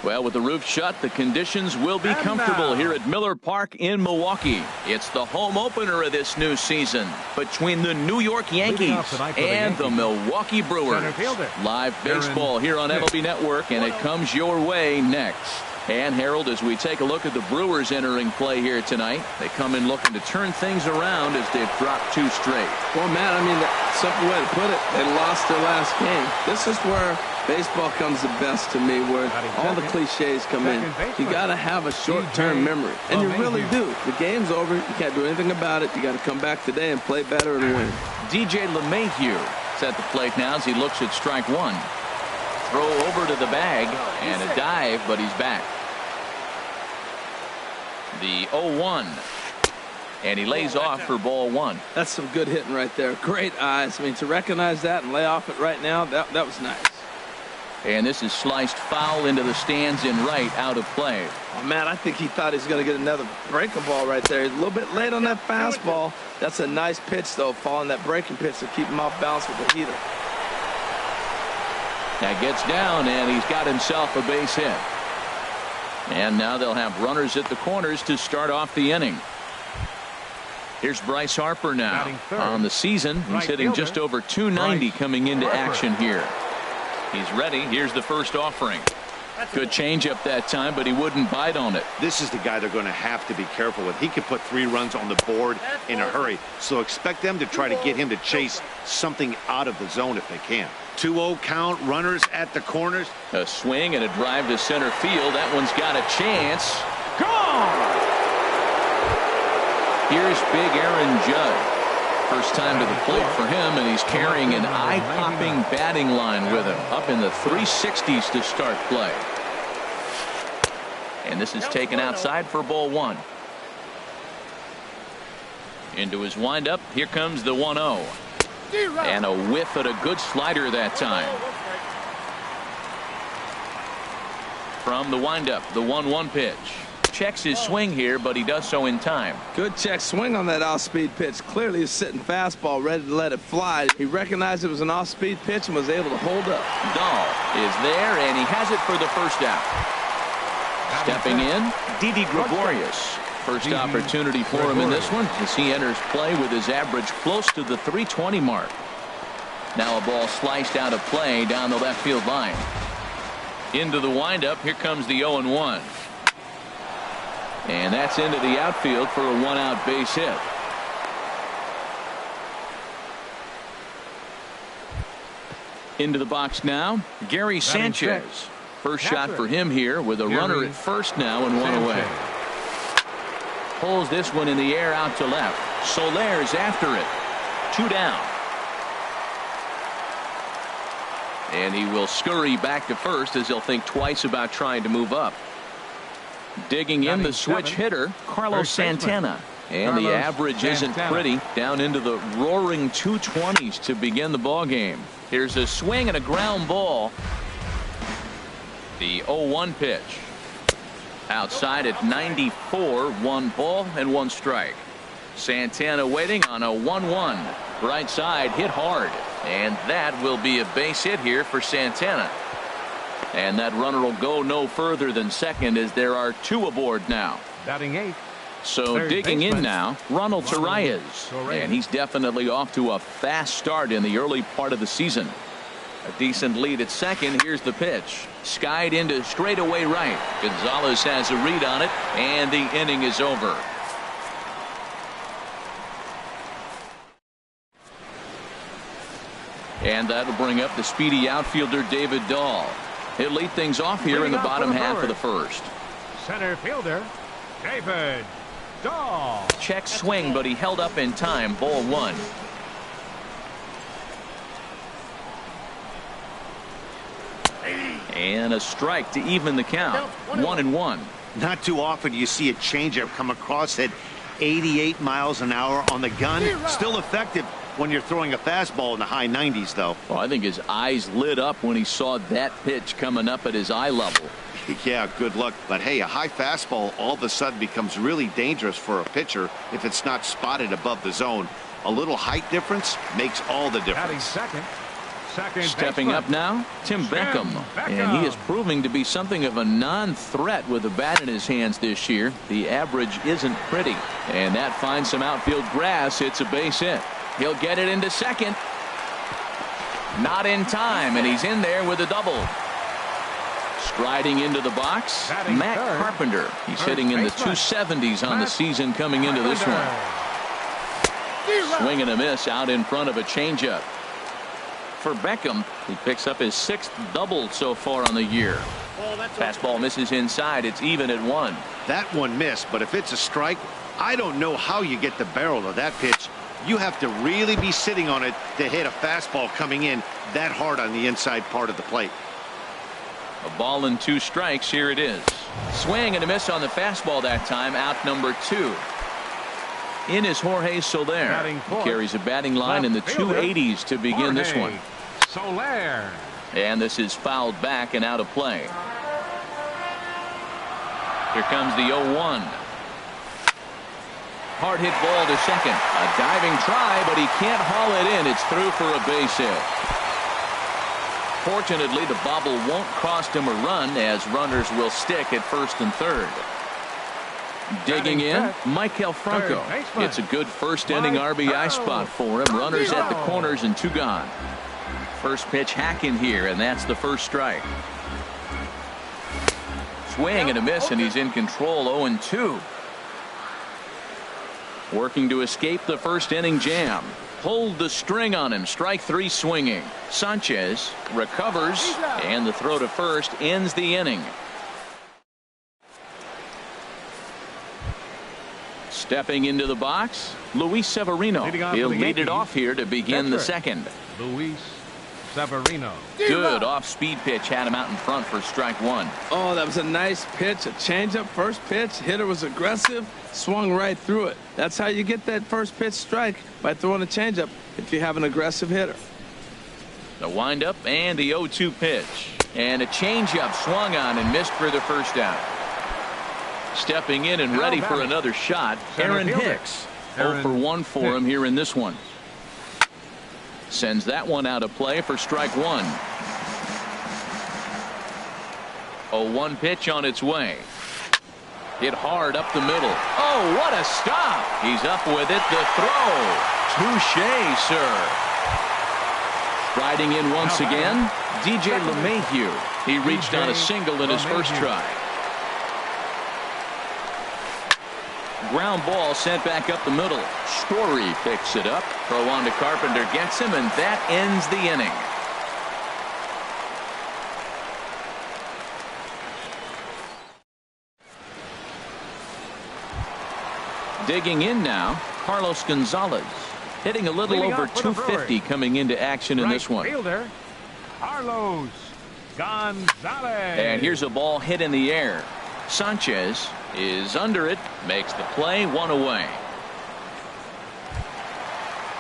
Well, with the roof shut, the conditions will be comfortable here at Miller Park in Milwaukee. It's the home opener of this new season between the New York Yankees and the Milwaukee Brewers. Live baseball here on MLB Network, and it comes your way next. And Harold, as we take a look at the Brewers entering play here tonight, they come in looking to turn things around as they've dropped 2 straight. Well, Matt, I mean, simple way to put it, they lost their last game. This is where baseball comes the best to me, where all the cliches come in. You got to have a short-term memory, and you really do. The game's over. You can't do anything about it. You got to come back today and play better and win. DJ LeMahieu is at the plate now as he looks at strike 1. Throw over to the bag and a dive, but he's back. The 0-1, and he lays off for ball 1. That's some good hitting right there. Great eyes. I mean, to recognize that and lay off it right now, that was nice. And this is sliced foul into the stands in right, out of play. Oh, man, I think he thought he was going to get another breaking ball right there. He's a little bit late on that fastball. That's a nice pitch, though, following that breaking pitch to keep him off balance with the heater. That gets down, and he's got himself a base hit. And now they'll have runners at the corners to start off the inning. Here's Bryce Harper now. On the season, he's hitting just over 290 coming into action here. He's ready. Here's the first offering. Good changeup that time, but he wouldn't bite on it. This is the guy they're going to have to be careful with. He can put 3 runs on the board in a hurry, so expect them to try to get him to chase something out of the zone if they can. 2-0 count, runners at the corners. A swing and a drive to center field. That one's got a chance. Gone! Here's big Aaron Judge. First time to the plate for him, and he's carrying an eye-popping batting line with him. Up in the 360s to start play. And this is taken outside for ball 1. Into his windup. Here comes the 1-0. And a whiff at a good slider that time. From the windup, the 1-1 pitch. Checks his swing here, but he does so in time. Good check swing on that off-speed pitch. Clearly he's sitting fastball, ready to let it fly. He recognized it was an off-speed pitch and was able to hold up. Dahl is there, and he has it for the first out. Stepping in, Didi Gregorius. First opportunity for him in this one as he enters play with his average close to the 320 mark. Now a ball sliced out of play down the left field line. Into the windup. Here comes the 0-1. And that's into the outfield for a 1-out base hit. Into the box now, Gary Sanchez. First shot for him here with a runner at first now and 1 away. Pulls this one in the air out to left. Soler's after it. 2 down. And he will scurry back to first as he'll think twice about trying to move up. Digging in the switch hitter, Carlos Santana. And the average isn't pretty. Down into the roaring 220s to begin the ball game. Here's a swing and a ground ball. The 0-1 pitch. Outside at 94, 1 ball and 1 strike. Santana waiting on a 1-1. Right side hit hard. And that will be a base hit here for Santana. And that runner will go no further than second as there are 2 aboard now. Batting 8. So digging in now, Ronald Torreyes. And he's definitely off to a fast start in the early part of the season. A decent lead at second. Here's the pitch. Skied into straightaway right. Gonzalez has a read on it, and the inning is over. And that'll bring up the speedy outfielder David Dahl. He'll lead things off here in the bottom half of the first. Center fielder David Dahl. Check swing, but he held up in time. Ball 1. And a strike to even the count. 1-1. Not too often you see a changeup come across at 88 miles an hour on the gun. Still effective when you're throwing a fastball in the high 90s, though. Well, I think his eyes lit up when he saw that pitch coming up at his eye level. Yeah, good luck. But hey, a high fastball all of a sudden becomes really dangerous for a pitcher if it's not spotted above the zone. A little height difference makes all the difference. Batting second, Stepping up now, Tim Beckham. And he is proving to be something of a non-threat with a bat in his hands this year. The average isn't pretty. And that finds some outfield grass. It's a base hit. He'll get it into second. Not in time, and he's in there with a double. Striding into the box, Matt Carpenter. He's hitting in the 270s on the season coming into this one. Swing and a miss out in front of a changeup. For Beckham, he picks up his 6th double so far on the year. Fastball misses inside. It's even at 1. That one missed, but if it's a strike, I don't know how you get the barrel of that pitch. You have to really be sitting on it to hit a fastball coming in that hard on the inside part of the plate. A ball and 2 strikes. Here it is. Swing and a miss on the fastball that time. Out number 2. In is Jorge Soler. He carries a batting line in the 280s to begin this one. Soler. And this is fouled back and out of play. Here comes the 0-1. Hard hit ball to second. A diving try, but he can't haul it in. It's through for a base hit. Fortunately, the bobble won't cost him a run, as runners will stick at first and third. Digging in, Michael Franco. It's a good first inning RBI spot for him. Runners at the corners and 2 gone. First pitch hacking here, and that's the first strike. Swing and a miss, and he's in control. 0-2. Working to escape the first inning jam. Pulled the string on him. Strike 3 swinging. Sanchez recovers, and the throw to first ends the inning. Stepping into the box, Luis Severino. He'll lead it off here to begin the second. Luis Severino. Good off-speed pitch had him out in front for strike 1. Oh, that was a nice pitch. A changeup, first pitch. Hitter was aggressive, swung right through it. That's how you get that first pitch strike, by throwing a changeup if you have an aggressive hitter. The windup and the 0-2 pitch. And a changeup swung on and missed for the first out. Stepping in and ready for another shot, Aaron Hicks. 0 for 1 for him here in this one. Sends that one out of play for strike 1. 0-1 pitch on its way. Hit hard up the middle. Oh, what a stop. He's up with it. The throw. Touché, sir. Riding in once again, DJ LeMahieu. He reached on a single in his first try. Ground ball sent back up the middle. Story picks it up. Throw on to Carpenter, gets him, and that ends the inning. Digging in now, Carlos Gonzalez. Hitting a little over 250 coming into action in this one. Fielder, Carlos Gonzalez. And here's a ball hit in the air. Sanchez is under it, makes the play, 1 away.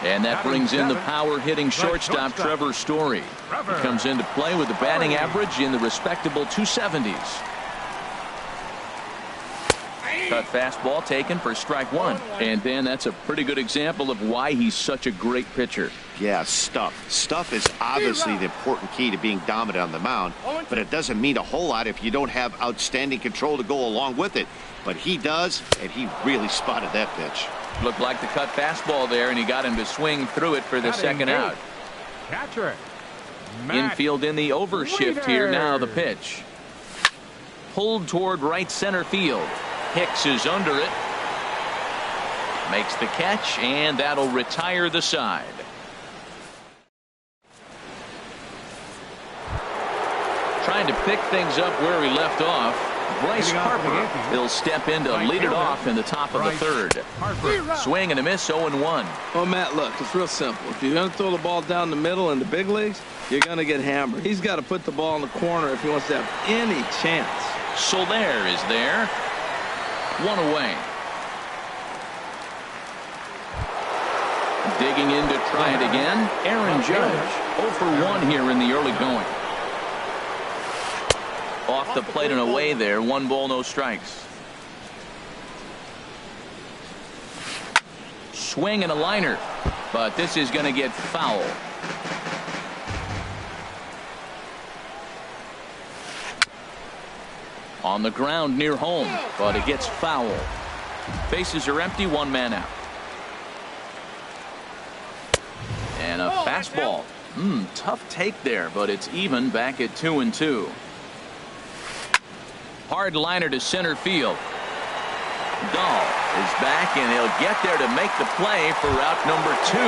And that brings in the power-hitting shortstop Trevor Story. He comes into play with a batting average in the respectable 270s. Cut fastball taken for strike 1. And Dan, that's a pretty good example of why he's such a great pitcher. Yeah, stuff. Stuff is obviously the important key to being dominant on the mound, but it doesn't mean a whole lot if you don't have outstanding control to go along with it. But he does, and he really spotted that pitch. Looked like the cut fastball there, and he got him to swing through it for the second out. Catcher. Infield in the overshift here now, the pitch. Pulled toward right center field. Hicks is under it. Makes the catch, and that'll retire the side. Trying to pick things up where he left off. Bryce Harper. He'll step in to lead it off in the top of the third. Swing and a miss, 0-1. Oh, Matt, look, it's real simple. If you're going to throw the ball down the middle in the big leagues, you're going to get hammered. He's got to put the ball in the corner if he wants to have any chance. Soler is there. 1 away. Digging in to try it again, Aaron Judge. 0 for 1 here in the early going. Off the plate and away there. 1 ball, no strikes. Swing and a liner, but this is going to get foul. On the ground near home, but it gets foul. Bases are empty, one man out. And a fastball. Tough take there, but it's even back at 2-2. Hard liner to center field. Dahl is back, and he'll get there to make the play for out number 2.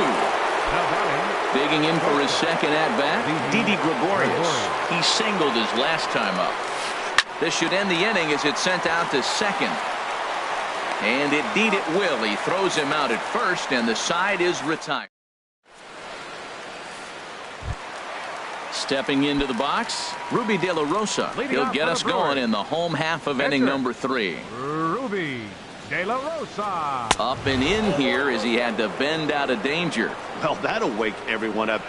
Digging in for his second at-bat, Didi Gregorius. He singled his last time up. This should end the inning as it's sent out to second. And indeed it will. He throws him out at first, and the side is retired. Stepping into the box, Ruby De La Rosa. He'll get us going in the home half of inning number 3. Ruby De La Rosa. Up and in here as he had to bend out of danger. Well, that'll wake everyone up.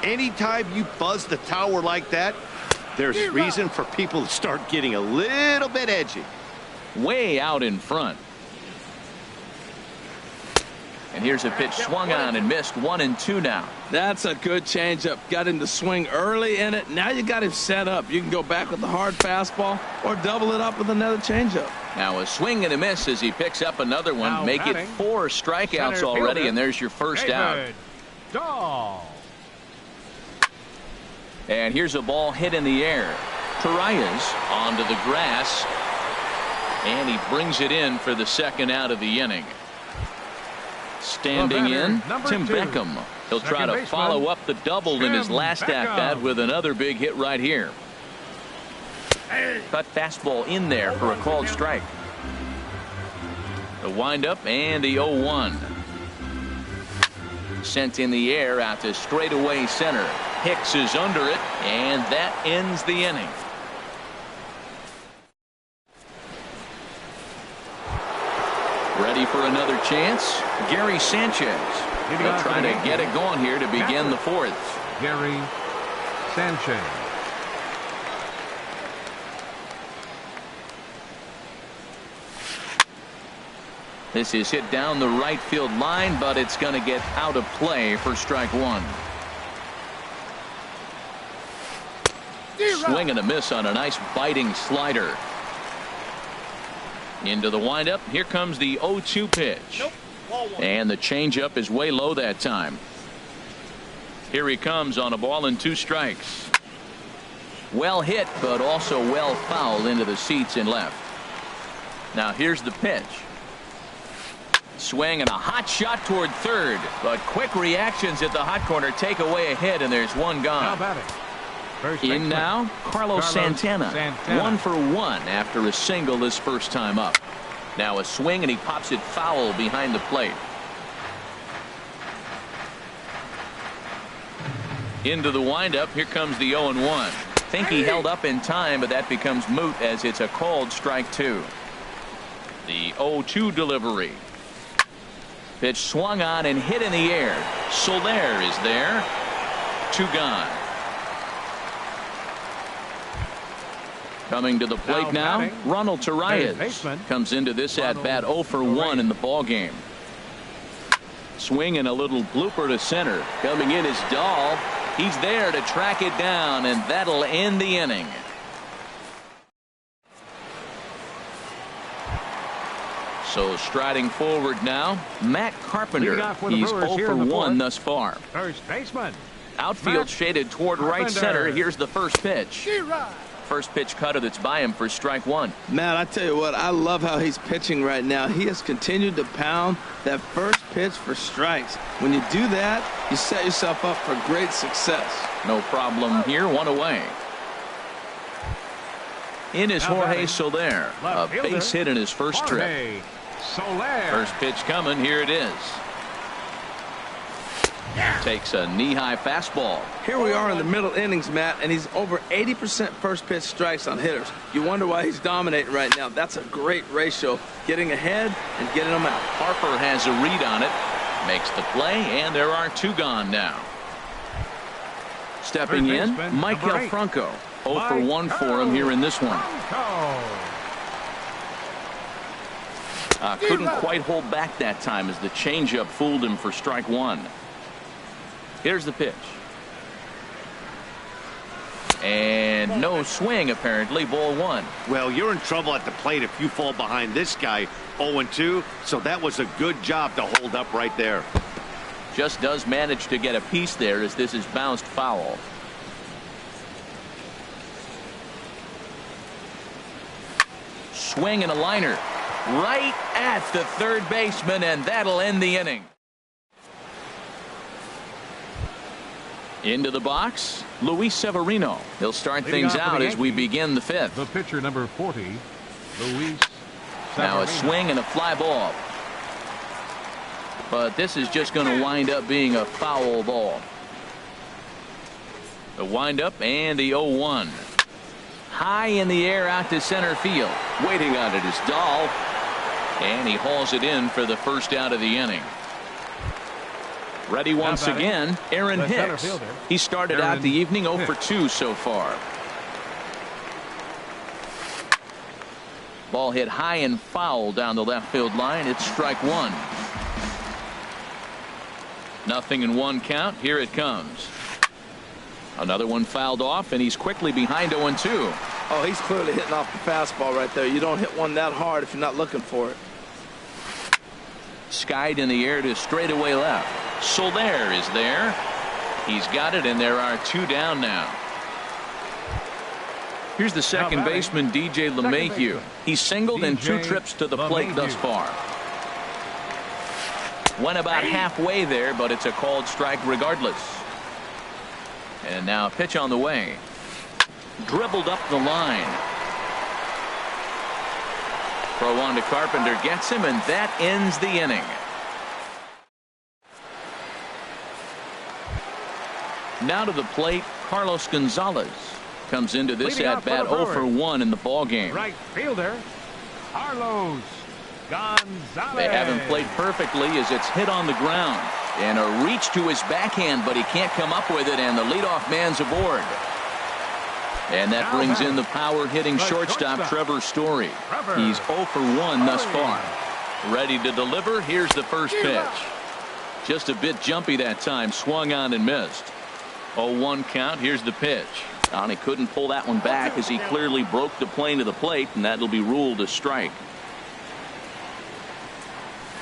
Anytime you buzz the tower like that, there's reason for people to start getting a little bit edgy. Way out in front. And here's a pitch swung on and missed. 1-2 now. That's a good changeup. Got him to swing early in it. Now you got him set up. You can go back with the hard fastball or double it up with another changeup. Now a swing and a miss as he picks up another one. Now Make batting, it 4 strikeouts already, fielder, and there's your first David out. Dahl. And here's a ball hit in the air. Torres onto the grass, and he brings it in for the second out of the inning. Standing in, Tim 2. Beckham. He'll try Second to baseman, follow up the double in his Tim last at-bat Beckham. with another big hit right here. Cut fastball in there for a called strike. The windup and the 0-1. Sent in the air out to straightaway center. Hicks is under it, and that ends the inning. Ready for another chance? Gary Sanchez. He'll try to get it going here to begin the 4th. Gary Sanchez. This is hit down the right field line, but it's going to get out of play for strike 1. Swing and a miss on a nice biting slider. Into the windup. Here comes the 0-2 pitch. And the changeup is way low that time. Here he comes on a ball and 2 strikes. Well hit, but also well fouled into the seats in left. Now here's the pitch. Swing and a hot shot toward third, but quick reactions at the hot corner take away a hit, and there's one Now gone. batting. First In baseman, now, Carlos Santana. Santana. 1 for 1 after a single his first time up. Now a swing, and he pops it foul behind the plate. Into the windup. Here comes the 0-1. Think he held up in time, but that becomes moot as it's a called strike 2. The 0-2 delivery. Pitch swung on and hit in the air. Soler is there. 2 gone. Coming to the plate now, batting, Ronald third Torres baseman, comes into this at-bat 0 for 1 in the ball game. Swing and a little blooper to center. Coming in is Dahl. He's there to track it down, and that'll end the inning. So striding forward now, Matt Carpenter. Leading off for the He's Brewers 0 here for in the 1 fourth. thus far. First baseman. Outfield Matt shaded toward right Carpenter. center. Here's the first pitch. First pitch cutter that's by him for strike 1. Matt, I tell you what, I love how he's pitching right now. He has continued to pound that first pitch for strikes. When you do that, you set yourself up for great success. No problem here. 1 away. In is Now Jorge batting, Soler. A left fielder, base hit in his first trip. Jorge Soler. First pitch coming. Here it is. Takes a knee-high fastball. Here we are in the middle innings, Matt, and he's over 80% first pitch strikes on hitters. You wonder why he's dominating right now. That's a great ratio, getting ahead and getting them out. Harper has a read on it. Makes the play, and there are 2 gone now. Stepping Third in, baseman, Michael number 8. Franco. 0 for 1 for him here in this one. Couldn't quite hold back that time as the changeup fooled him for strike 1. Here's the pitch. And and no swing apparently. Ball 1. Well, you're in trouble at the plate if you fall behind this guy 0-2, so that was a good job to hold up right there. Just does manage to get a piece there as this is bounced foul. Swing and a liner right at the third baseman, and that'll end the inning. Into the box, Luis Severino. He'll start things out as we begin the 5th. The pitcher number 40, Luis Severino. Now a swing and a fly ball. But this is just going to wind up being a foul ball. The windup and the 0-1. High in the air out to center field. Waiting on it is Dahl. And he hauls it in for the first out of the inning. Ready once again, Aaron Hicks. He started out the evening 0 for 2 so far. Ball hit high and foul down the left field line. It's strike 1. 0-1 count. Here it comes. Another one fouled off, and he's quickly behind 0-2. Oh, he's clearly hitting off the fastball right there. You don't hit one that hard if you're not looking for it. Skied in the air to straightaway left. Soler is there. He's got it, and there are 2 down now. Here's the second baseman, DJ LeMahieu. He's singled in 2 trips to the plate thus far. Went about halfway there, but it's a called strike regardless. And now a pitch on the way. Dribbled up the line. Throw on to Carpenter, gets him, and that ends the inning. Now to the plate, Carlos Gonzalez comes into this at bat 0 for 1 in the ball game. Right fielder, Carlos Gonzalez. They haven't played perfectly as it's hit on the ground. And a reach to his backhand, but he can't come up with it, and the leadoff man's aboard. And that brings in the power-hitting shortstop, Trevor Story. He's 0 for 1 thus far. Ready to deliver. Here's the first pitch. Just a bit jumpy that time. Swung on and missed. 0-1 count. Here's the pitch. And he couldn't pull that one back as he clearly broke the plane of the plate, and that'll be ruled a strike.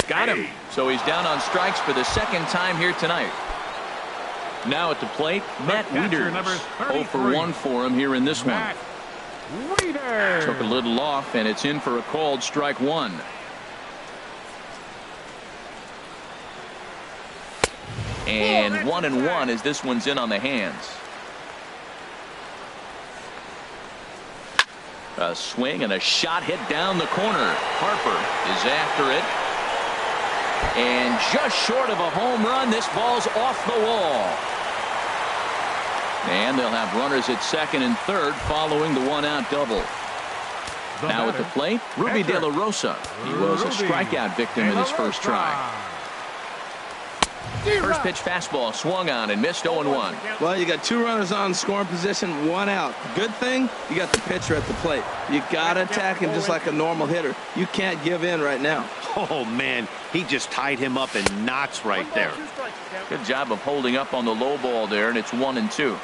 Got him. So he's down on strikes for the second time here tonight. Now at the plate, Matt Wieters. 0 for 1 for him here in this one. Took a little off, and it's in for a called strike 1. And 1-1 as this one's in on the hands. A swing and a shot hit down the corner. Harper is after it. And just short of a home run, this ball's off the wall. And they'll have runners at second and third following the 1-out double. Now at the plate, Ruby De La Rosa. He was a strikeout victim in his first try. First pitch fastball swung on and missed 0-1. Well, you got 2 runners on scoring position, 1 out. Good thing you got the pitcher at the plate. You got to attack him just like a normal hitter. You can't give in right now. Oh, man, he just tied him up in knots right there. Good job of holding up on the low ball there, and it's 1-2.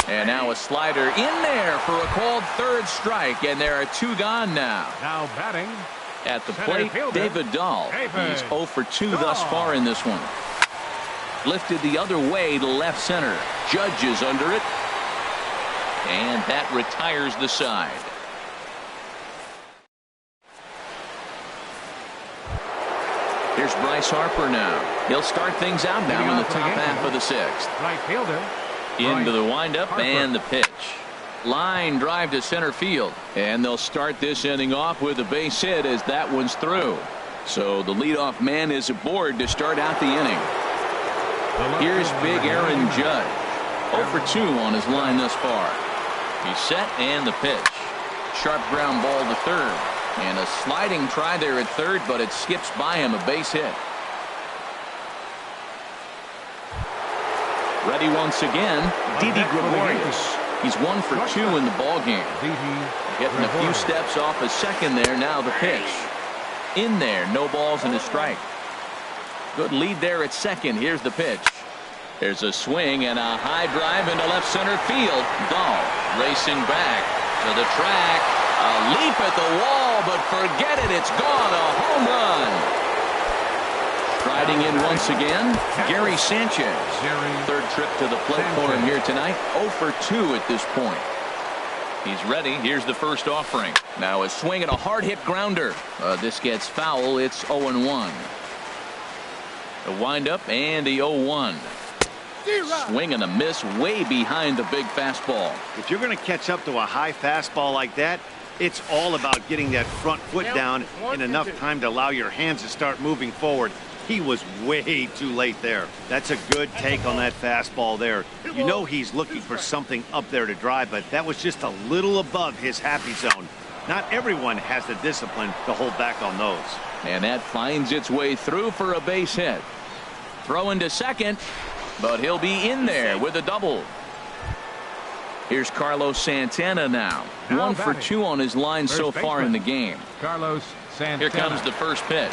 And now a slider in there for a called third strike, and there are 2 gone now. Now batting. At the plate, David Dahl. He's 0 for 2 thus far in this one. Lifted the other way to left center. Judge is under it. And that retires the side. Here's Bryce Harper now. He'll start things out now in the top half of the 6th. Right fielder. Into the windup and the pitch. Line drive to center field, and they'll start this inning off with a base hit as that one's through. So the leadoff man is aboard to start out the inning. Here's big Aaron Judge. 0 for 2 on his line thus far. He's set, and the pitch. Sharp ground ball to third, and a sliding try there at third, but it skips by him, a base hit. Ready once again, Didi Gregorius. He's 1 for 2 in the ball game. Getting a few steps off a second there. Now the pitch. In there, no balls and a strike. Good lead there at second. Here's the pitch. There's a swing and a high drive into left center field. Dahl racing back to the track. A leap at the wall, but forget it. It's gone. A home run. Striding in once again, Gary Sanchez. Third trip to the plate for him here tonight. 0 for 2 at this point. He's ready. Here's the first offering. Now a swing and a hard hit grounder. This gets foul. It's 0-1. The windup and the 0-1. Swing and a miss way behind the big fastball. If you're going to catch up to a high fastball like that, it's all about getting that front foot down in enough time to allow your hands to start moving forward. He was way too late there. That's a good take on that fastball there. You know he's looking for something up there to drive, but that was just a little above his happy zone. Not everyone has the discipline to hold back on those. And that finds its way through for a base hit. Throw into second, but he'll be in there with a double. Here's Carlos Santana now. 1 for 2 on his line so far in the game. Carlos Santana. Here comes the first pitch.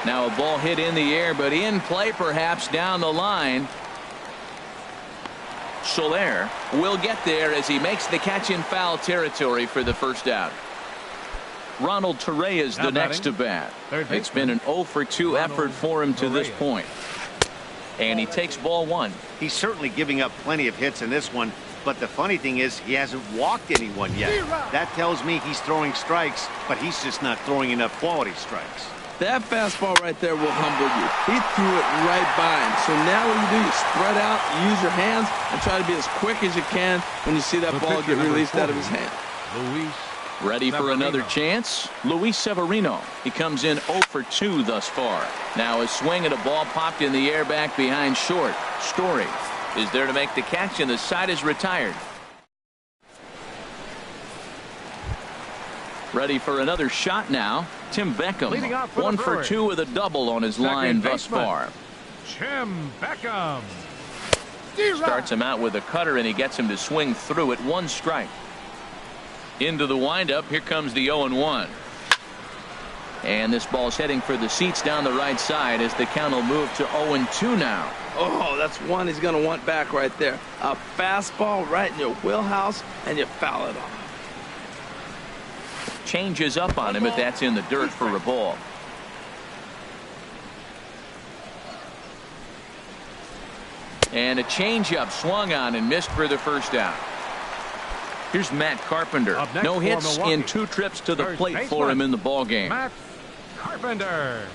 Now a ball hit in the air, but in play perhaps down the line. Soler will get there as he makes the catch in foul territory for the first out. Ronald Torre is the next to bat. It's been an 0 for 2 effort for him to this point. And he takes ball 1. He's certainly giving up plenty of hits in this one, but the funny thing is he hasn't walked anyone yet. That tells me he's throwing strikes, but he's just not throwing enough quality strikes. That fastball right there will humble you. He threw it right by him. So now what you do, you spread out, use your hands, and try to be as quick as you can when you see that ball get released out of his hand. Ready for another chance? Luis Severino. He comes in 0 for 2 thus far. Now a swing and a ball popped in the air back behind short. Story is there to make the catch, and the side is retired. Ready for another shot now. Tim Beckham. 1 for 2 with a double on his line thus far. Tim Beckham. Starts him out with a cutter, and he gets him to swing through it. 1 strike. Into the windup. Here comes the 0-1. And this ball's heading for the seats down the right side as the count will move to 0-2 now. Oh, that's one he's going to want back right there. A fastball right in your wheelhouse, and you foul it off. Changes up on him, but that's in the dirt for a ball. And a changeup swung on and missed for the first out. Here's Matt Carpenter. No hits in 2 trips to the plate for him in the ball game. Matt Carpenter.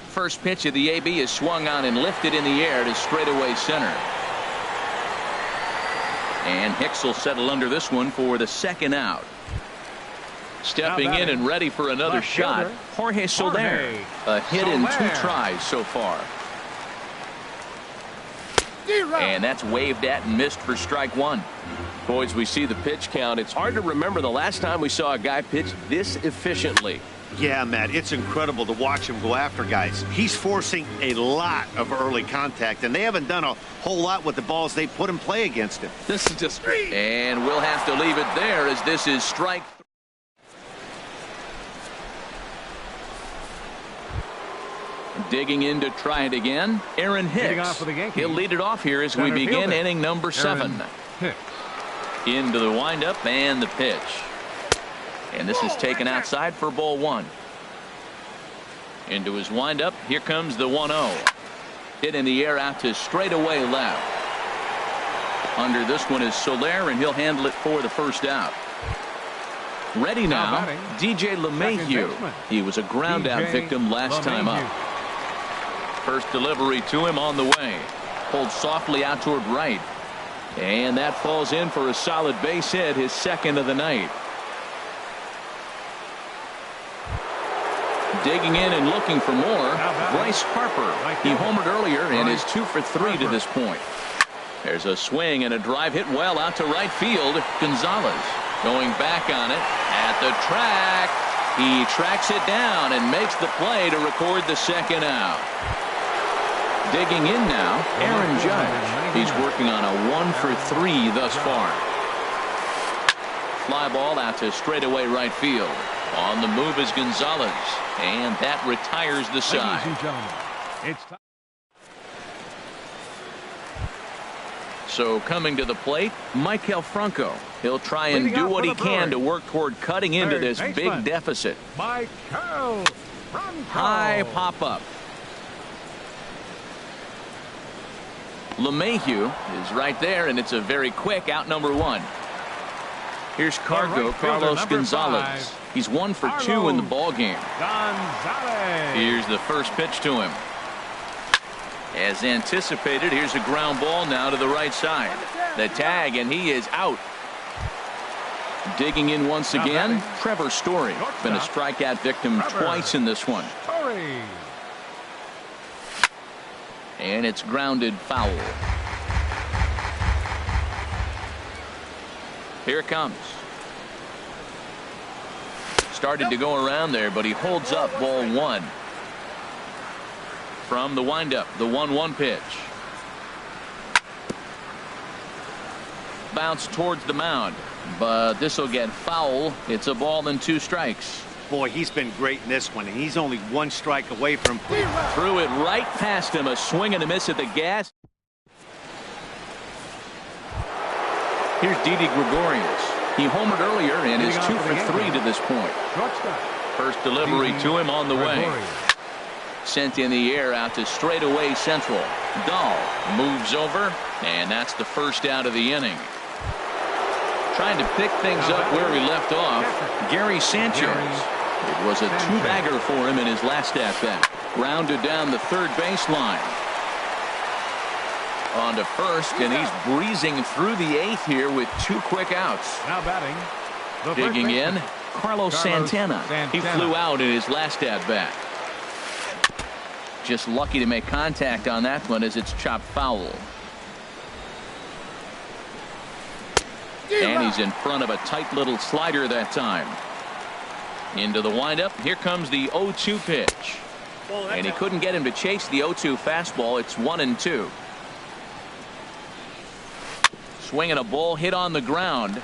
First pitch of the AB is swung on and lifted in the air to straightaway center. And Hicks will settle under this one for the second out. Stepping in and ready for another shot, Jorge Soler. A hit in 2 tries so far. And that's waved at and missed for strike 1. Boys, we see the pitch count. It's hard to remember the last time we saw a guy pitch this efficiently. Yeah, Matt, it's incredible to watch him go after guys. He's forcing a lot of early contact, and they haven't done a whole lot with the balls they put in play against him. This is just great. And we'll have to leave it there as this is strike 3. Digging in to try it again, Aaron Hicks. He'll lead it off here as we begin inning number 7. Into the windup and the pitch. And this is taken outside for ball 1. Into his windup. Here comes the 1-0. Hit in the air out to straightaway left. Under this one is Soler, and he'll handle it for the first out. Ready now, DJ LeMahieu. He was a ground out victim last time up. First delivery to him on the way. Pulled softly out toward right. And that falls in for a solid base hit, his second of the night. Digging in and looking for more, Bryce Harper. He homered earlier and is 2 for 3 to this point. There's a swing and a drive hit well out to right field. Gonzalez going back on it at the track. He tracks it down and makes the play to record the second out. Digging in now, Aaron Judge. He's working on a 1 for 3 thus far. Fly ball out to straightaway right field. On the move is Gonzalez, and that retires the side. So coming to the plate, Maikel Franco. He'll try and do what he can to work toward cutting into this big deficit. Maikel Franco. High pop-up. LeMahieu is right there, and it's a very quick out number 1. Here's Cargo, Carlos Gonzalez. He's 1 for 2 in the ball game. Gonzalez. Here's the first pitch to him. As anticipated, here's a ground ball now to the right side. The tag, and he is out. Digging in once again, Trevor Story. Been a strikeout victim twice in this one. And it's grounded foul. Here it comes. Started to go around there, but he holds up ball 1. From the windup, the 1-1 pitch. Bounce towards the mound, but this will get foul. It's a ball and 2 strikes. Boy, he's been great in this one, and he's only 1 strike away from. Threw it right past him. A swing and a miss at the gas. Here's Didi Gregorius. He homered earlier and is 2 for 3 to this point. First delivery to him on the way. Sent in the air out to straightaway central. Dahl moves over, and that's the first out of the inning. Trying to pick things up where he left off, Gary Sanchez. It was a 2-bagger for him in his last at-bat. Grounded down the third baseline. On to first, and he's breezing through the 8th here with 2 quick outs. Now batting. Digging in, Carlos Santana. He flew out in his last at-bat. Just lucky to make contact on that one as it's chopped foul. And he's in front of a tight little slider that time. Into the windup. Here comes the 0-2 pitch. And he couldn't get him to chase the 0-2 fastball. It's 1-2. Swinging a ball hit on the ground.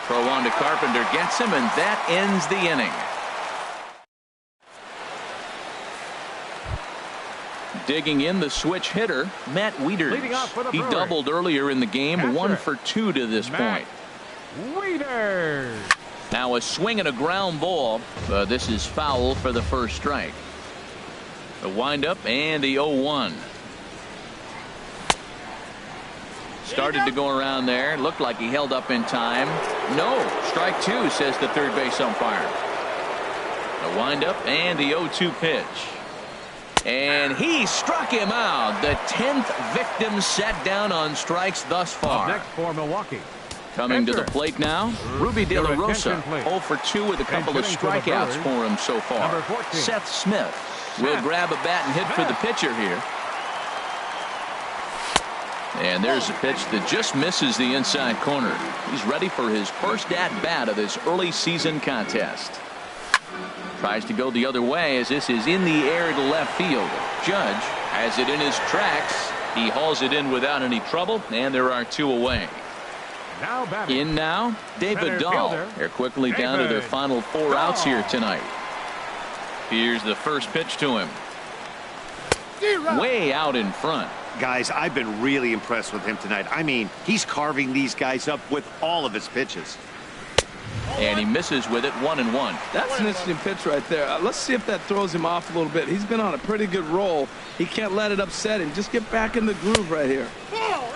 Throw on to Carpenter gets him, and that ends the inning. Digging in, the switch hitter, Matt Wieters. He doubled earlier in the game, 1 for 2 to this point. Wieters. Now a swing and a ground ball. This is foul for the first strike. The windup and the 0-1. Started to go around there. Looked like he held up in time. No, strike 2, says the third base umpire. The windup and the 0-2 pitch. And he struck him out. The 10th victim set down on strikes thus far. Next for Milwaukee. Coming to the plate now, Ruby De La Rosa. 0 for 2 with a couple of strikeouts for him so far. Seth Smith will grab a bat and hit for the pitcher here. And there's a pitch that just misses the inside corner. He's ready for his first at-bat of this early season contest. Tries to go the other way as this is in the air to left field. Judge has it in his tracks. He hauls it in without any trouble, and there are 2 away. In now, David Dahl. They're quickly down to their final 4 outs here tonight. Here's the first pitch to him. Way out in front. Guys, I've been really impressed with him tonight. I mean, he's carving these guys up with all of his pitches. And he misses with it, 1-1. That's an interesting pitch right there. Let's see if that throws him off a little bit. He's been on a pretty good roll. He can't let it upset him. Just get back in the groove right here.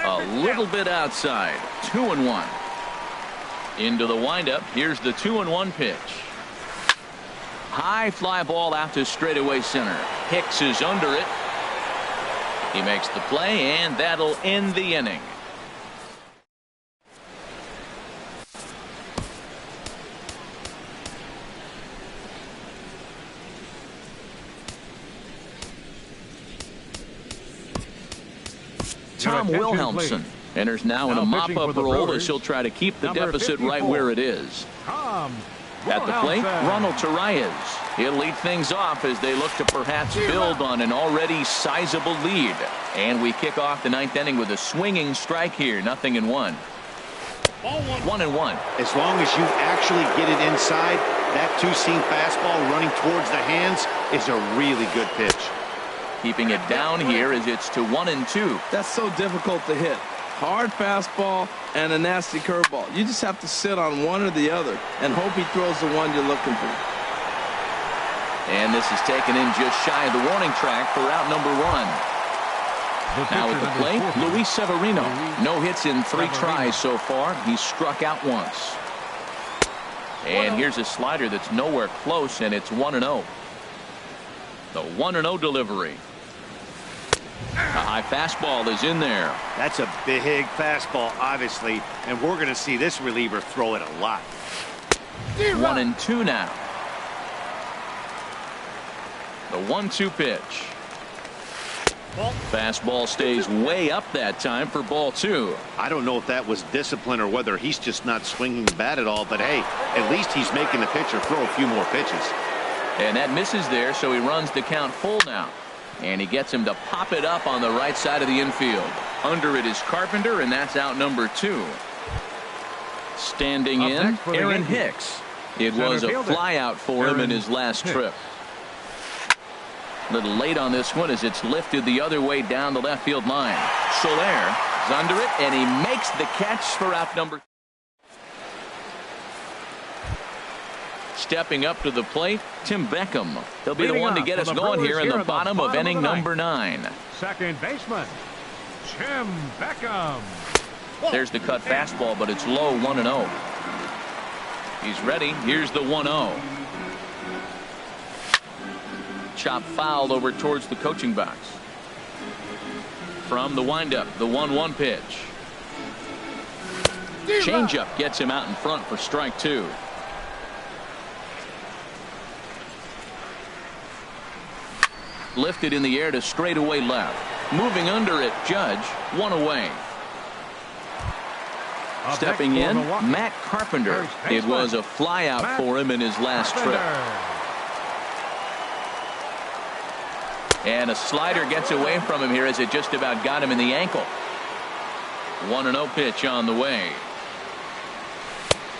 A little bit outside. 2-1. Into the windup. Here's the 2-1 pitch. High fly ball out to straightaway center. Hicks is under it. He makes the play, and that'll end the inning. Tom Wilhelmsen enters now in a mop-up role as he'll try to keep the deficit right where it is. At the plate, Ronald Torreyes. He'll lead things off as they look to perhaps build on an already sizable lead. And we kick off the 9th inning with a swinging strike here. 0-1. 1-1. As long as you actually get it inside, that 2-seam fastball running towards the hands is a really good pitch. Keeping it down here as it's to 1-2. That's so difficult to hit. Hard fastball and a nasty curveball. You just have to sit on one or the other and hope he throws the one you're looking for. And this is taken in just shy of the warning track for out number 1. Now at the plate, Luis Severino. No hits in 3 tries so far. He's struck out once. And here's a slider that's nowhere close, and it's 1-0. The 1-0 delivery. A high fastball is in there. That's a big fastball, obviously, and we're going to see this reliever throw it a lot. 1-2 now. The 1-2 pitch. Fastball stays way up that time for ball 2. I don't know if that was discipline or whether he's just not swinging the bat at all, but hey, at least he's making the pitcher throw a few more pitches. And that misses there, so he runs the count full now. And he gets him to pop it up on the right side of the infield. Under it is Carpenter, and that's out number 2. Standing in, Aaron Hicks. It was a fly out for him in his last trip. A little late on this one as it's lifted the other way down the left field line. Soler is under it, and he makes the catch for out number. Stepping up to the plate, Tim Beckham. He'll be the one to get us going here in the bottom of inning number 9. Second baseman, Tim Beckham. There's the cut fastball, but it's low, 1-0. He's ready. Here's the 1-0. Chop fouled over towards the coaching box. From the windup, the 1-1 pitch. Changeup gets him out in front for strike 2. Lifted in the air to straightaway left. Moving under it, Judge, 1 away. Stepping in, Matt Carpenter. It was a flyout for him in his last trip. And a slider gets away from him here as it just about got him in the ankle. 1-0 pitch on the way.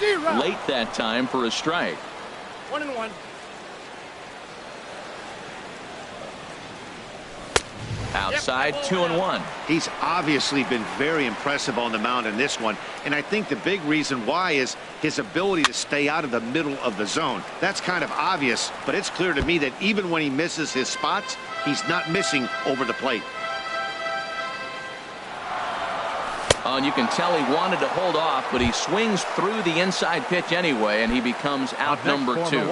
Late that time for a strike. 1-1. Outside, 2-1. He's obviously been very impressive on the mound in this one, and I think the big reason why is his ability to stay out of the middle of the zone. That's kind of obvious, but it's clear to me that even when he misses his spots, he's not missing over the plate. Oh, and you can tell he wanted to hold off, but he swings through the inside pitch anyway, and he becomes out number 2.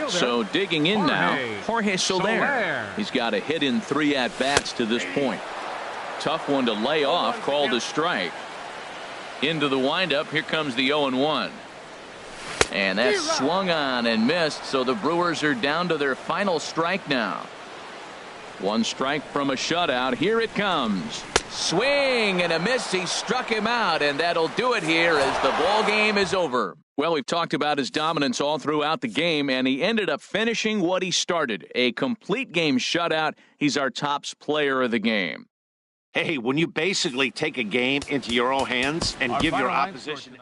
So digging in now, Jorge Soler. He's got a hit in 3 at-bats to this point. Tough one to lay off, called a strike. Into the windup, here comes the 0-1. And that's swung on and missed, so the Brewers are down to their final strike now. 1 strike from a shutout. Here it comes. Swing and a miss. He struck him out, and that'll do it here as the ball game is over. Well, we've talked about his dominance all throughout the game, and he ended up finishing what he started. A complete game shutout. He's our top player of the game. Hey, when you basically take a game into your own hands and give your opposition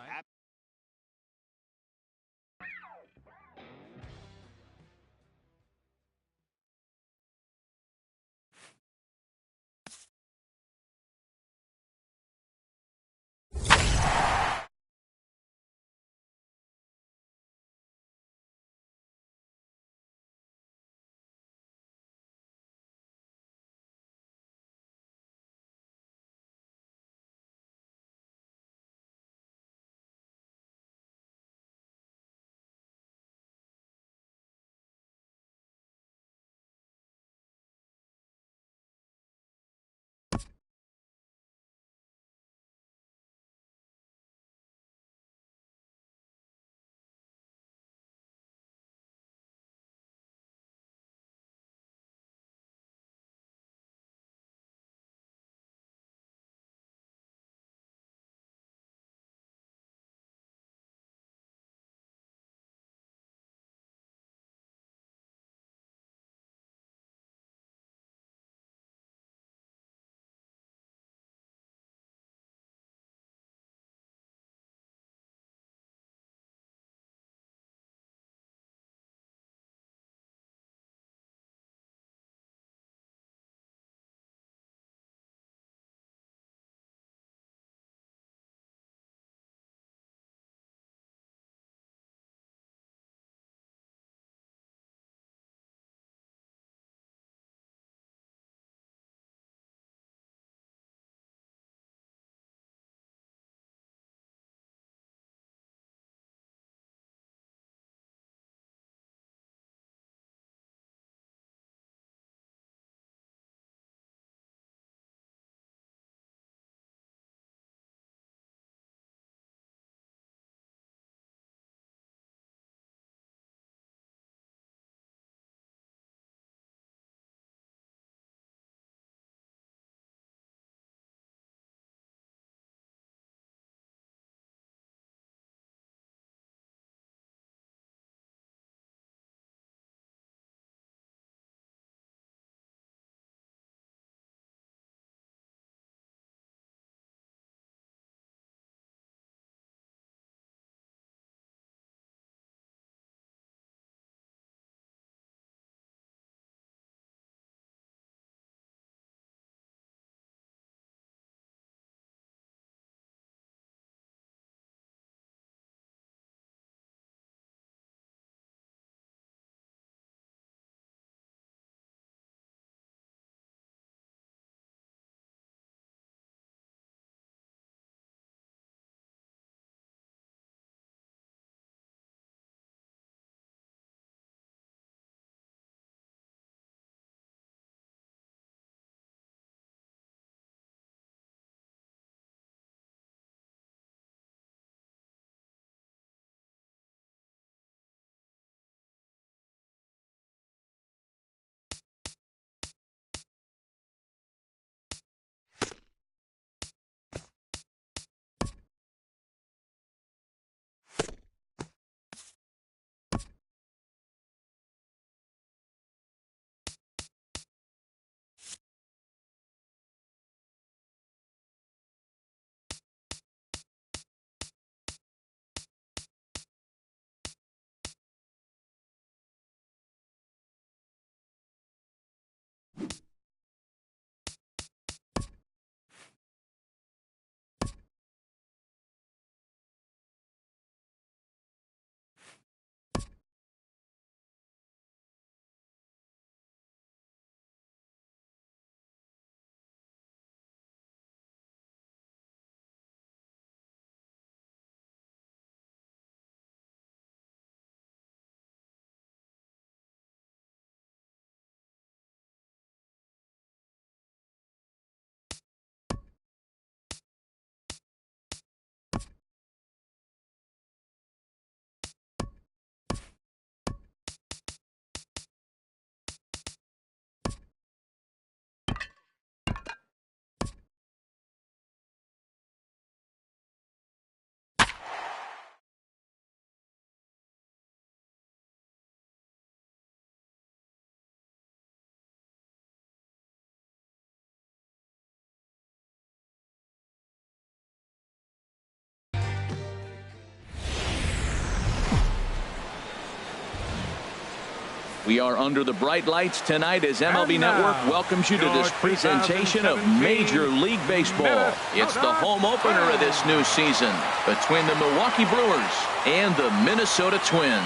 We are under the bright lights tonight as MLB Network welcomes you to this presentation of Major League Baseball. It's the home opener of this new season between the Milwaukee Brewers and the Minnesota Twins.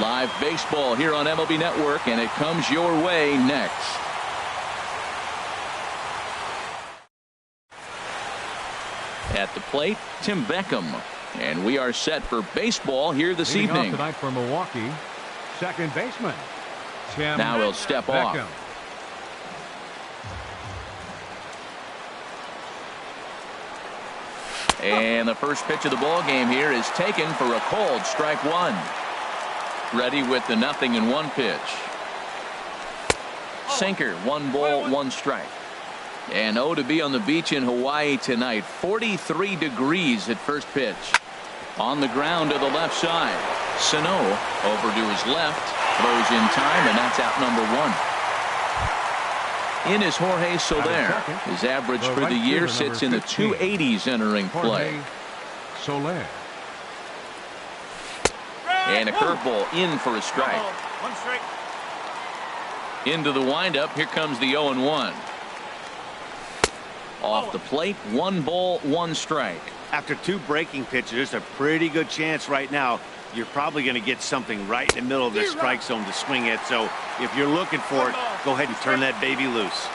Live baseball here on MLB Network, and it comes your way next. At the plate, Tim Beckham. And we are set for baseball here this evening. Tonight for Milwaukee, second baseman. Now he'll step off. And the first pitch of the ball game here is taken for a called strike one. Ready with the 0-1 pitch. Sinker, 1 ball, 1 strike. And to be on the beach in Hawaii tonight. 43 degrees at first pitch. On the ground to the left side. Sano over to his left. Throws in time, and that's out number 1. In is Jorge Soler. His average for the year sits in the 280s entering play. Soler. And a curveball in for a strike. 1 strike. Into the windup. Here comes the 0-1. Off the plate, 1 ball, 1 strike. After 2 breaking pitches, there's a pretty good chance right now you're probably going to get something right in the middle of the strike zone to swing at. So if you're looking for it, go ahead and turn that baby loose.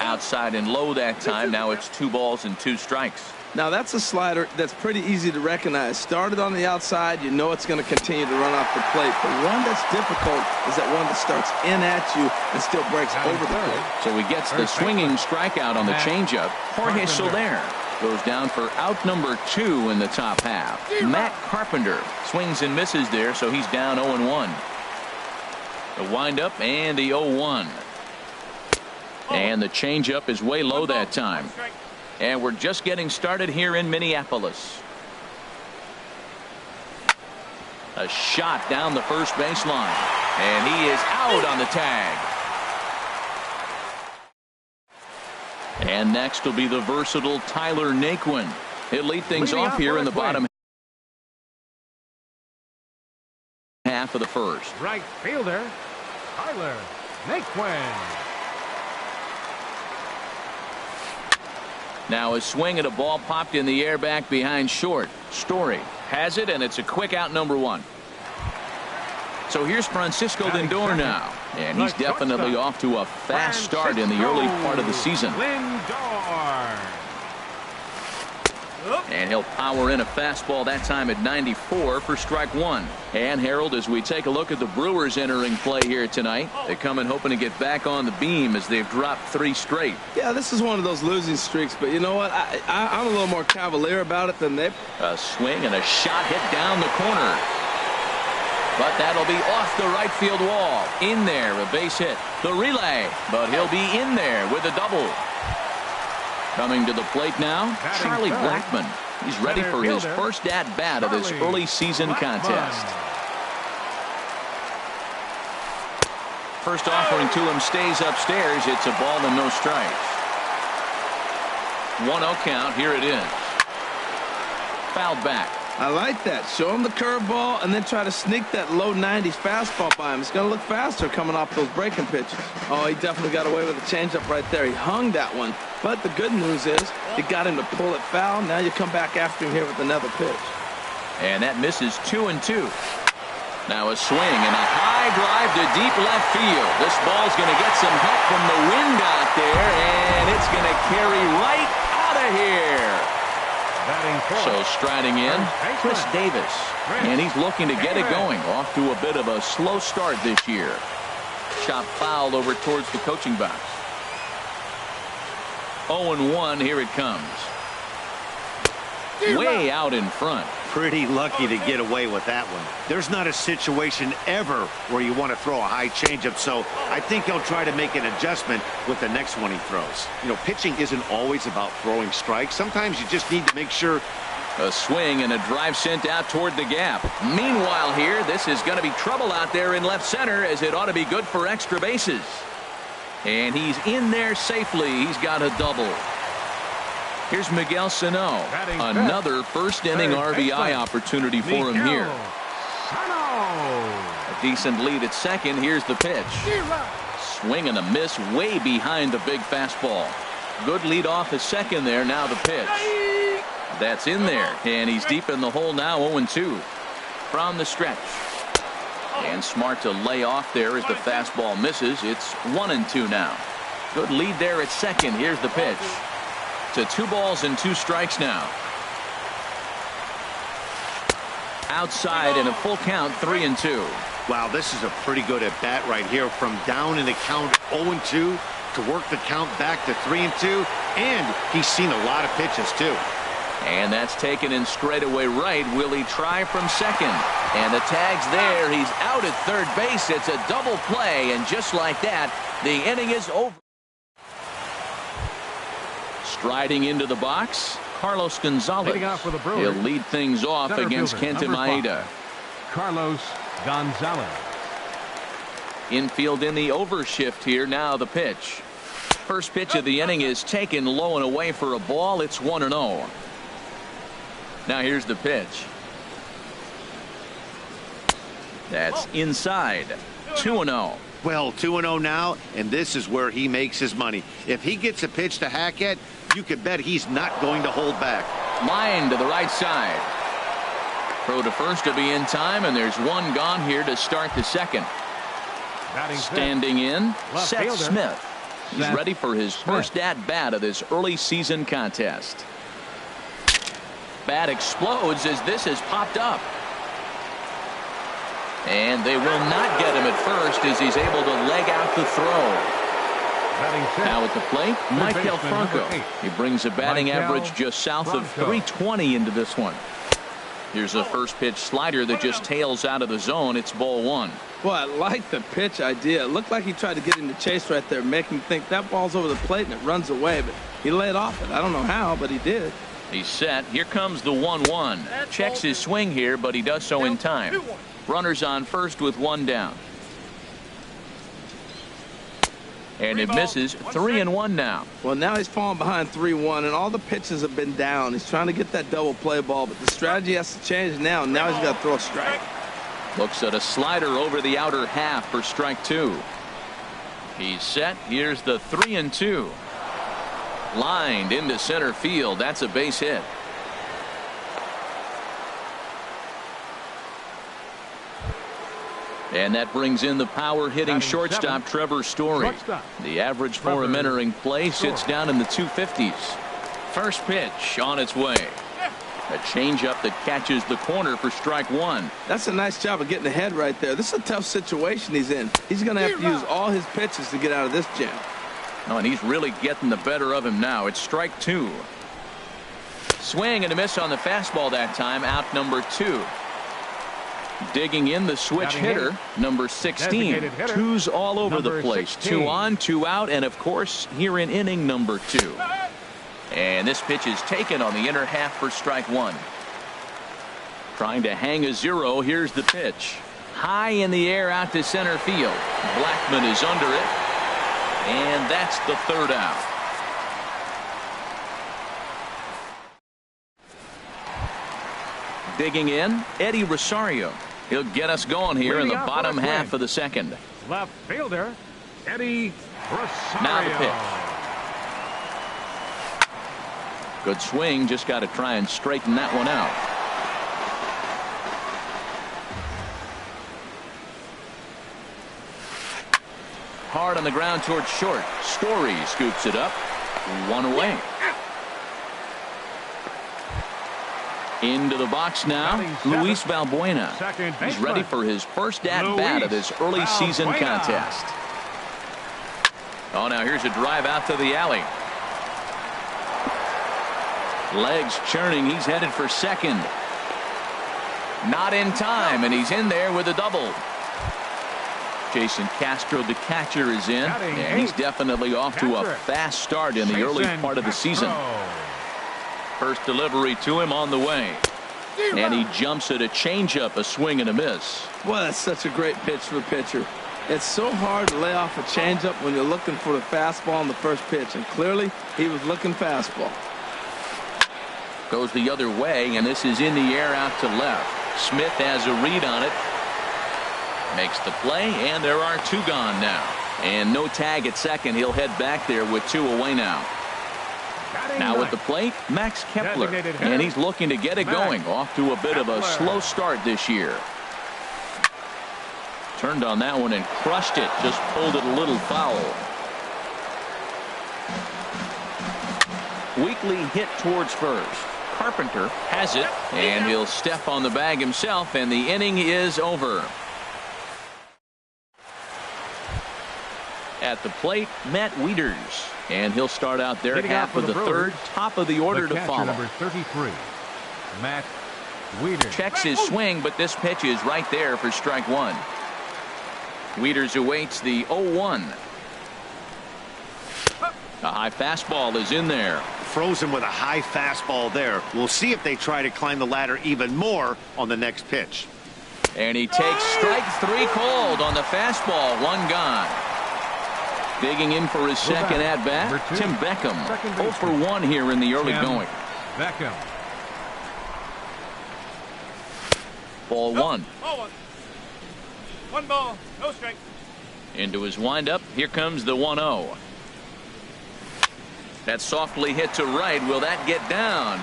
Outside and low that time. Now it's 2 balls and 2 strikes. Now that's a slider that's pretty easy to recognize. Started on the outside, you know it's going to continue to run off the plate. But one that's difficult is that one that starts in at you and still breaks over the plate. So he gets the swinging strikeout on the changeup. Jorge Soler goes down for out number 2 in the top half. Matt Carpenter swings and misses there, so he's down 0-1. The windup and the 0-1. And the changeup is way low that time. And we're just getting started here in Minneapolis. A shot down the first baseline. And he is out on the tag. And next will be the versatile Tyler Naquin. He'll lead things off here in the bottom half of the first. Right fielder, Tyler Naquin. Now a swing at a ball popped in the air back behind short. Story has it, and it's a quick out number 1. So here's Francisco Lindor now, and he's definitely off to a fast start in the early part of the season. Lindor. And he'll power in a fastball that time at 94 for strike 1. And Harold, as we take a look at the Brewers entering play here tonight, they come in hoping to get back on the beam as they've dropped 3 straight. Yeah, this is one of those losing streaks, but you know what? I'm a little more cavalier about it than they. A swing and a shot hit down the corner. But that'll be off the right field wall. In there, a base hit. The relay, but he'll be in there with a double. Coming to the plate now, Charlie Blackmon. He's ready for his first at-bat of this early season contest. First offering to him stays upstairs. It's a ball and no strikes. 1-0 count. Here it is. Fouled back. I like that. Show him the curveball and then try to sneak that low 90s fastball by him. It's going to look faster coming off those breaking pitches. Oh, he definitely got away with a changeup right there. He hung that one. But the good news is you got him to pull it foul. Now you come back after him here with another pitch. And that misses 2-2. Now a swing and a high drive to deep left field. This ball's going to get some help from the wind out there, and it's going to carry right out of here. So striding in, Chris Davis, and he's looking to get it going. Off to a bit of a slow start this year. Shot foul over towards the coaching box. 0-1, here it comes. Way out in front. Pretty lucky to get away with that one. There's not a situation ever where you want to throw a high changeup, so I think he'll try to make an adjustment with the next one he throws. You know, pitching isn't always about throwing strikes. Sometimes you just need to make sure. A swing and a drive sent out toward the gap. Meanwhile here, this is going to be trouble out there in left center, as it ought to be good for extra bases. And he's in there safely. He's got a double. Here's Miguel Sano. Another first inning RBI opportunity for him here. Lozano. A decent lead at second. Here's the pitch. Swing and a miss way behind the big fastball. Good lead off at second there. Now the pitch. That's in there. And he's deep in the hole now. 0-2 from the stretch. And smart to lay off there as the fastball misses. It's 1-2 now. Good lead there at second. Here's the pitch. To 2 balls and 2 strikes now. Outside in a full count. 3-2. Wow, this is a pretty good at bat right here. From down in the count 0-2 to work the count back to 3-2. And he's seen a lot of pitches too. And that's taken in straightaway right. Will he try from second? And the tag's there. He's out at third base. It's a double play. And just like that, the inning is over. Striding into the box, Carlos Gonzalez. He'll lead things off against Kenta Maeda. Carlos Gonzalez. Infield in the overshift here. Now the pitch. First pitch of the inning is taken low and away for a ball. It's 1-0. Now here's the pitch. That's inside. 2-0. Well, 2-0 now, and this is where he makes his money. If he gets a pitch to hack at, you can bet he's not going to hold back. Line to the right side. Throw to first to be in time, and there's one gone here to start the second. Standing in, Seth Smith. He's ready for his first at-bat of this early season contest. Bat explodes as this has popped up. And they will not get him at first as he's able to leg out the throw. Now at the plate, Michael Franco. He brings a batting average just south of 320 into this one. Here's a first pitch slider that just tails out of the zone. It's ball 1. Well, I like the pitch idea. It looked like he tried to get him to chase right there, make him think that ball's over the plate and it runs away. But he laid off it. I don't know how, but he did. He's set. Here comes the 1-1. Checks his swing here, but he does so in time. Runners on first with 1 down. And it misses. 3-1 now. Well, now he's falling behind 3-1, and all the pitches have been down. He's trying to get that double play ball, but the strategy has to change now. Now he's got to throw a strike. Looks at a slider over the outer half for strike 2. He's set. Here's the 3-2. Lined into center field. That's a base hit. And that brings in the power hitting shortstop Trevor Story. The average for him entering play sits down in the 250s. First pitch on its way. A changeup that catches the corner for strike 1. That's a nice job of getting ahead right there. This is a tough situation he's in. He's going to have to use all his pitches to get out of this jam. Oh, and he's really getting the better of him now. It's strike 2. Swing and a miss on the fastball that time. Out number 2. Digging in the switch hitter, number 16. Twos all over the place. 2 on, 2 out, and of course here in inning number 2. And this pitch is taken on the inner half for strike 1. Trying to hang a 0. Here's the pitch. High in the air out to center field. Blackman is under it. And that's the 3rd out. Digging in, Eddie Rosario. He'll get us going here in the bottom half of the 2nd. Left fielder, Eddie Rosario. Now the pitch. Good swing. Just got to try and straighten that one out. Hard on the ground towards short. Story scoops it up. 1 away. Into the box now, Luis Valbuena. He's ready for his first at-bat of this early season contest. Oh, now here's a drive out to the alley. Legs churning. He's headed for second. Not in time, and he's in there with a double. Jason Castro, the catcher, is in, and he's definitely off to a fast start in the early part of the season. First delivery to him on the way. And he jumps at a changeup, a swing and a miss. Well, that's such a great pitch for a pitcher. It's so hard to lay off a changeup when you're looking for the fastball on the first pitch, and clearly he was looking fastball. Goes the other way, and this is in the air out to left. Smith has a read on it. Makes the play, and there are 2 gone now. And no tag at second. He'll head back there with 2 away now. Now at the plate, Max Kepler. And he's looking to get it going. Off to a bit of a slow start this year. Turned on that one and crushed it. Just pulled it a little foul. Weekly hit towards first. Carpenter has it, and he'll step on the bag himself, and the inning is over. At the plate, Matt Wieters, and he'll start out there half of the third, top of the order to follow. Number 33, Matt Wieters. Checks his swing, but this pitch is right there for strike 1. Wieters awaits the 0-1. A high fastball is in there. Frozen with a high fastball there. We'll see if they try to climb the ladder even more on the next pitch. And he takes strike 3 cold on the fastball. 1 gone. Digging in for his second at bat, Tim Beckham. 0 for 1 here in the early going. Beckham. Ball 1. 1 ball, no strike. Into his windup. Here comes the 1-0. That's softly hit to right. Will that get down?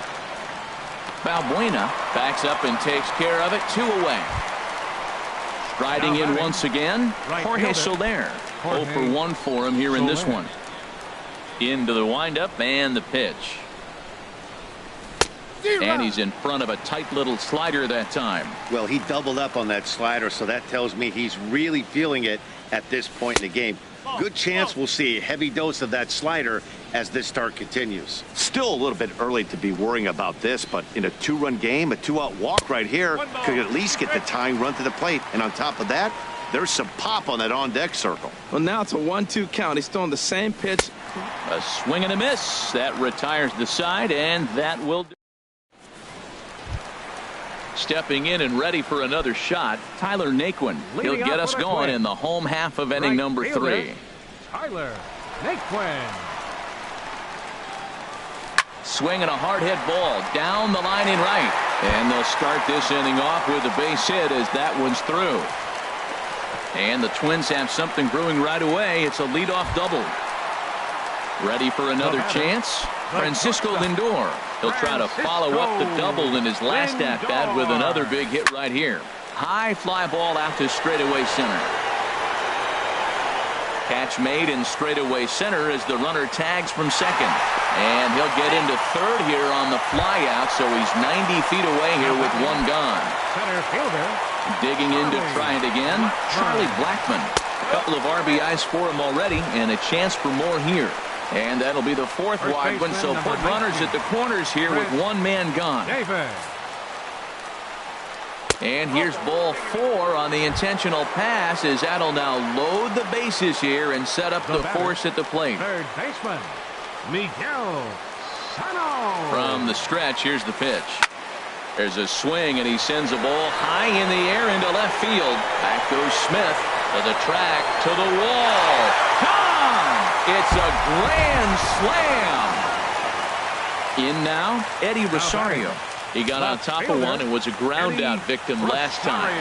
Balbuena backs up and takes care of it. 2 away. Striding in once again, Jorge Soler. 0 for 1 for him here in this one. Into the windup and the pitch. And he's in front of a tight little slider that time. Well, he doubled up on that slider, so that tells me he's really feeling it at this point in the game. Good chance we'll see a heavy dose of that slider as this start continues. Still a little bit early to be worrying about this, but in a 2-run game, a 2-out walk right here could at least get the tying run to the plate. And on top of that, there's some pop on that on-deck circle. Well, now it's a 1-2 count. He's throwing the same pitch. A swing and a miss. That retires the side, and that will do. Stepping in and ready for another shot, Tyler Naquin. He'll get us going in the home half of inning number 3. Tyler Naquin. Swinging a hard hit ball down the line in right. And they'll start this inning off with a base hit as that one's through. And the Twins have something brewing right away. It's a leadoff double. Ready for another chance? Francisco Lindor. He'll try to follow up the double in his last at-bat with another big hit right here. High fly ball out to straightaway center. Catch made in straightaway center as the runner tags from second. And he'll get into third here on the fly out, so he's 90 feet away here with 1 gone. Center fielder. Digging in to try it again, Charlie Blackmon. A couple of RBIs for him already, and a chance for more here. And that'll be the 4th wide one, so put runners at the corners here with 1 man gone. And here's ball 4 on the intentional pass as that'll now load the bases here and set up the force at the plate. Third baseman, Miguel Sano. From the stretch, here's the pitch. There's a swing, and he sends a ball high in the air into left field. Back goes Smith to the track, to the wall. Gone! It's a grand slam. In now, Eddie Rosario. He got on top of one and was a ground out victim last time.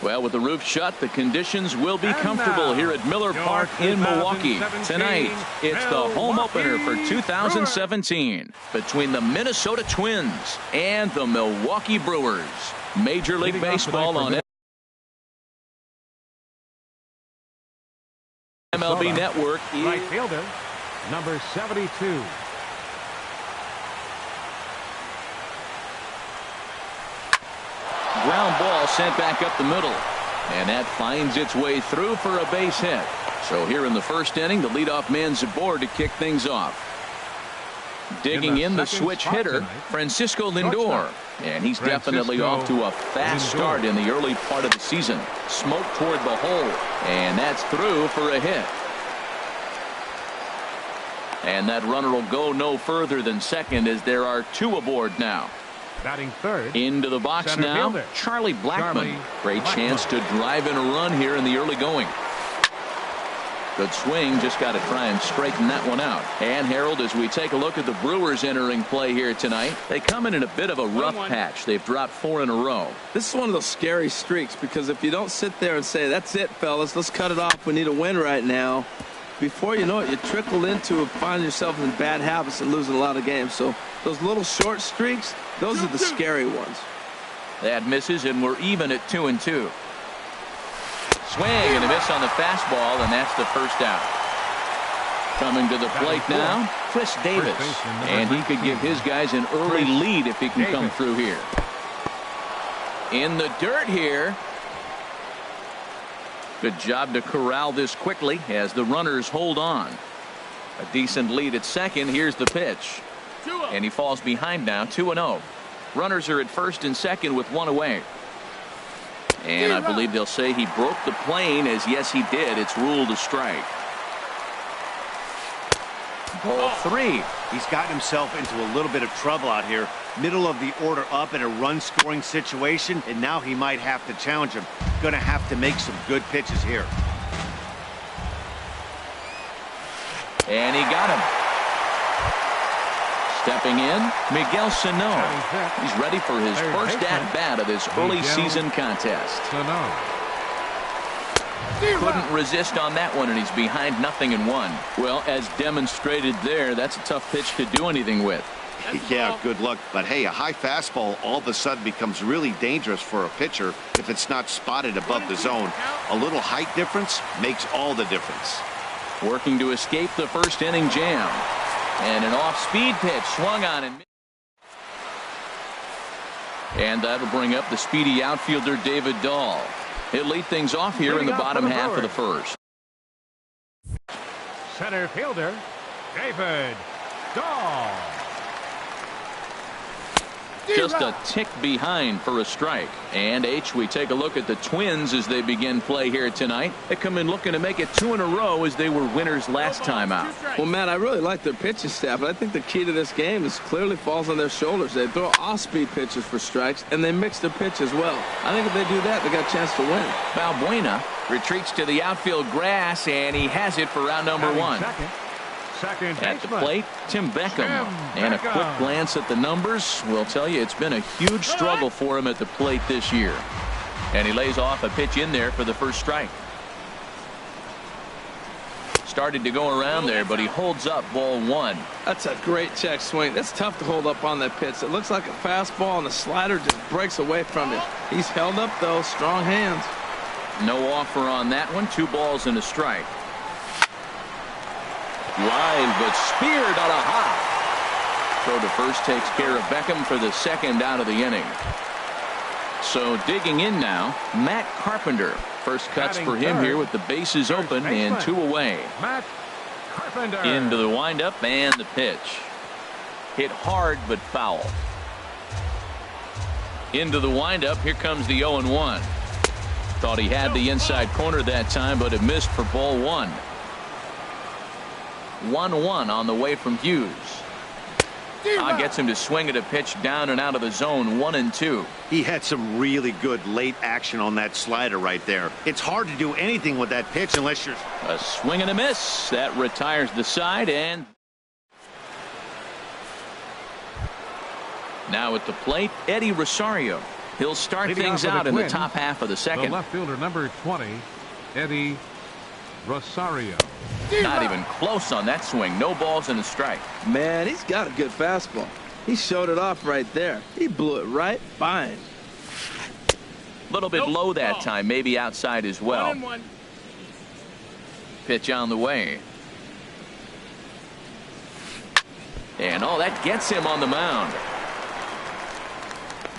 Well, with the roof shut, the conditions will be comfortable here at Miller Park in Milwaukee. Tonight, it's the home opener for 2017 between the Minnesota Twins and the Milwaukee Brewers. Major League Baseball on MLB Network. Right fielder, number 72. Ground ball sent back up the middle, and that finds its way through for a base hit. So here in the first inning, the leadoff man's aboard to kick things off. Digging in the switch hitter, Francisco Lindor, and he's definitely off to a fast start in the early part of the season. Smoke toward the hole, and that's through for a hit. And that runner will go no further than second as there are two aboard now. Batting third. Into the box now, fielder, Charlie Blackmon. Great chance to drive in a run here in the early going. Good swing, just got to try and straighten that one out. And Harold, as we take a look at the Brewers entering play here tonight, they come in a bit of a rough patch. They've dropped 4 in a row. This is one of those scary streaks because if you don't sit there and say, that's it, fellas, let's cut it off, we need a win right now, before you know it, you trickle into find yourself in bad habits and losing a lot of games. So those little short streaks, those are the scary ones. That misses, and we're even at 2-2. Swing and a miss on the fastball, and that's the first out. Coming to the plate now, Chris Davis, and he could give his guys an early lead if he can come through here. In the dirt here. Good job to corral this quickly as the runners hold on. A decent lead at second. Here's the pitch. And he falls behind now, 2-0. Runners are at first and second with 1 away. And I believe they'll say he broke the plane, as yes he did. It's ruled a strike. Ball 3. He's gotten himself into a little bit of trouble out here. Middle of the order up in a run scoring situation, and now he might have to challenge him. Gonna have to make some good pitches here. And he got him. Stepping in, Miguel Sano. He's ready for his first at-bat of this early season contest. Couldn't resist on that one, and he's behind 0-1. Well, as demonstrated there, that's a tough pitch to do anything with. Yeah, good luck. But hey, a high fastball all of a sudden becomes really dangerous for a pitcher if it's not spotted above the zone. A little height difference makes all the difference. Working to escape the first inning jam. And an off-speed pitch swung on and that'll bring up the speedy outfielder David Dahl. He'll lead things off here in the bottom half of the first. Center fielder David Dahl. Just a tick behind for a strike. And we take a look at the Twins as they begin play here tonight. They come in looking to make it 2 in a row as they were winners last time out. Well, Matt, I really like their pitching staff, but I think the key to this game is clearly falls on their shoulders. They throw off-speed pitches for strikes, and they mix their pitch as well. I think if they do that, they got a chance to win. Balbuena retreats to the outfield grass, and he has it for round number 1. At the plate, Tim Beckham. And a quick glance at the numbers will tell you it's been a huge struggle for him at the plate this year. And he lays off a pitch in there for the first strike. Started to go around there, but he holds up ball 1. That's a great check swing. That's tough to hold up on that pitch. It looks like a fastball, and the slider just breaks away from it. He's held up, though. Strong hands. No offer on that one. 2 balls and a strike. Line, but speared on a hop. Throw to first takes care of Beckham for the second out of the inning. So digging in now, Matt Carpenter. First cuts for him here with the bases open and 2 away. Matt Carpenter. Into the windup and the pitch. Hit hard but foul. Into the windup. Here comes the 0-1. Thought he had the inside corner that time, but it missed for ball one. 1-1 on the way from Hughes. Gets him to swing at a pitch down and out of the zone. 1-2. He had some really good late action on that slider right there. It's hard to do anything with that pitch unless you're... A swing and a miss. That retires the side. And now at the plate, Eddie Rosario. He'll start things out in the top half of the second. The left fielder, number 20, Eddie Rosario. Not even close on that swing. No balls and a strike. Man, he's got a good fastball. He showed it off right there. He blew it right by him. A little bit low that time, maybe outside as well. 1-1. Pitch on the way. And that gets him on the mound.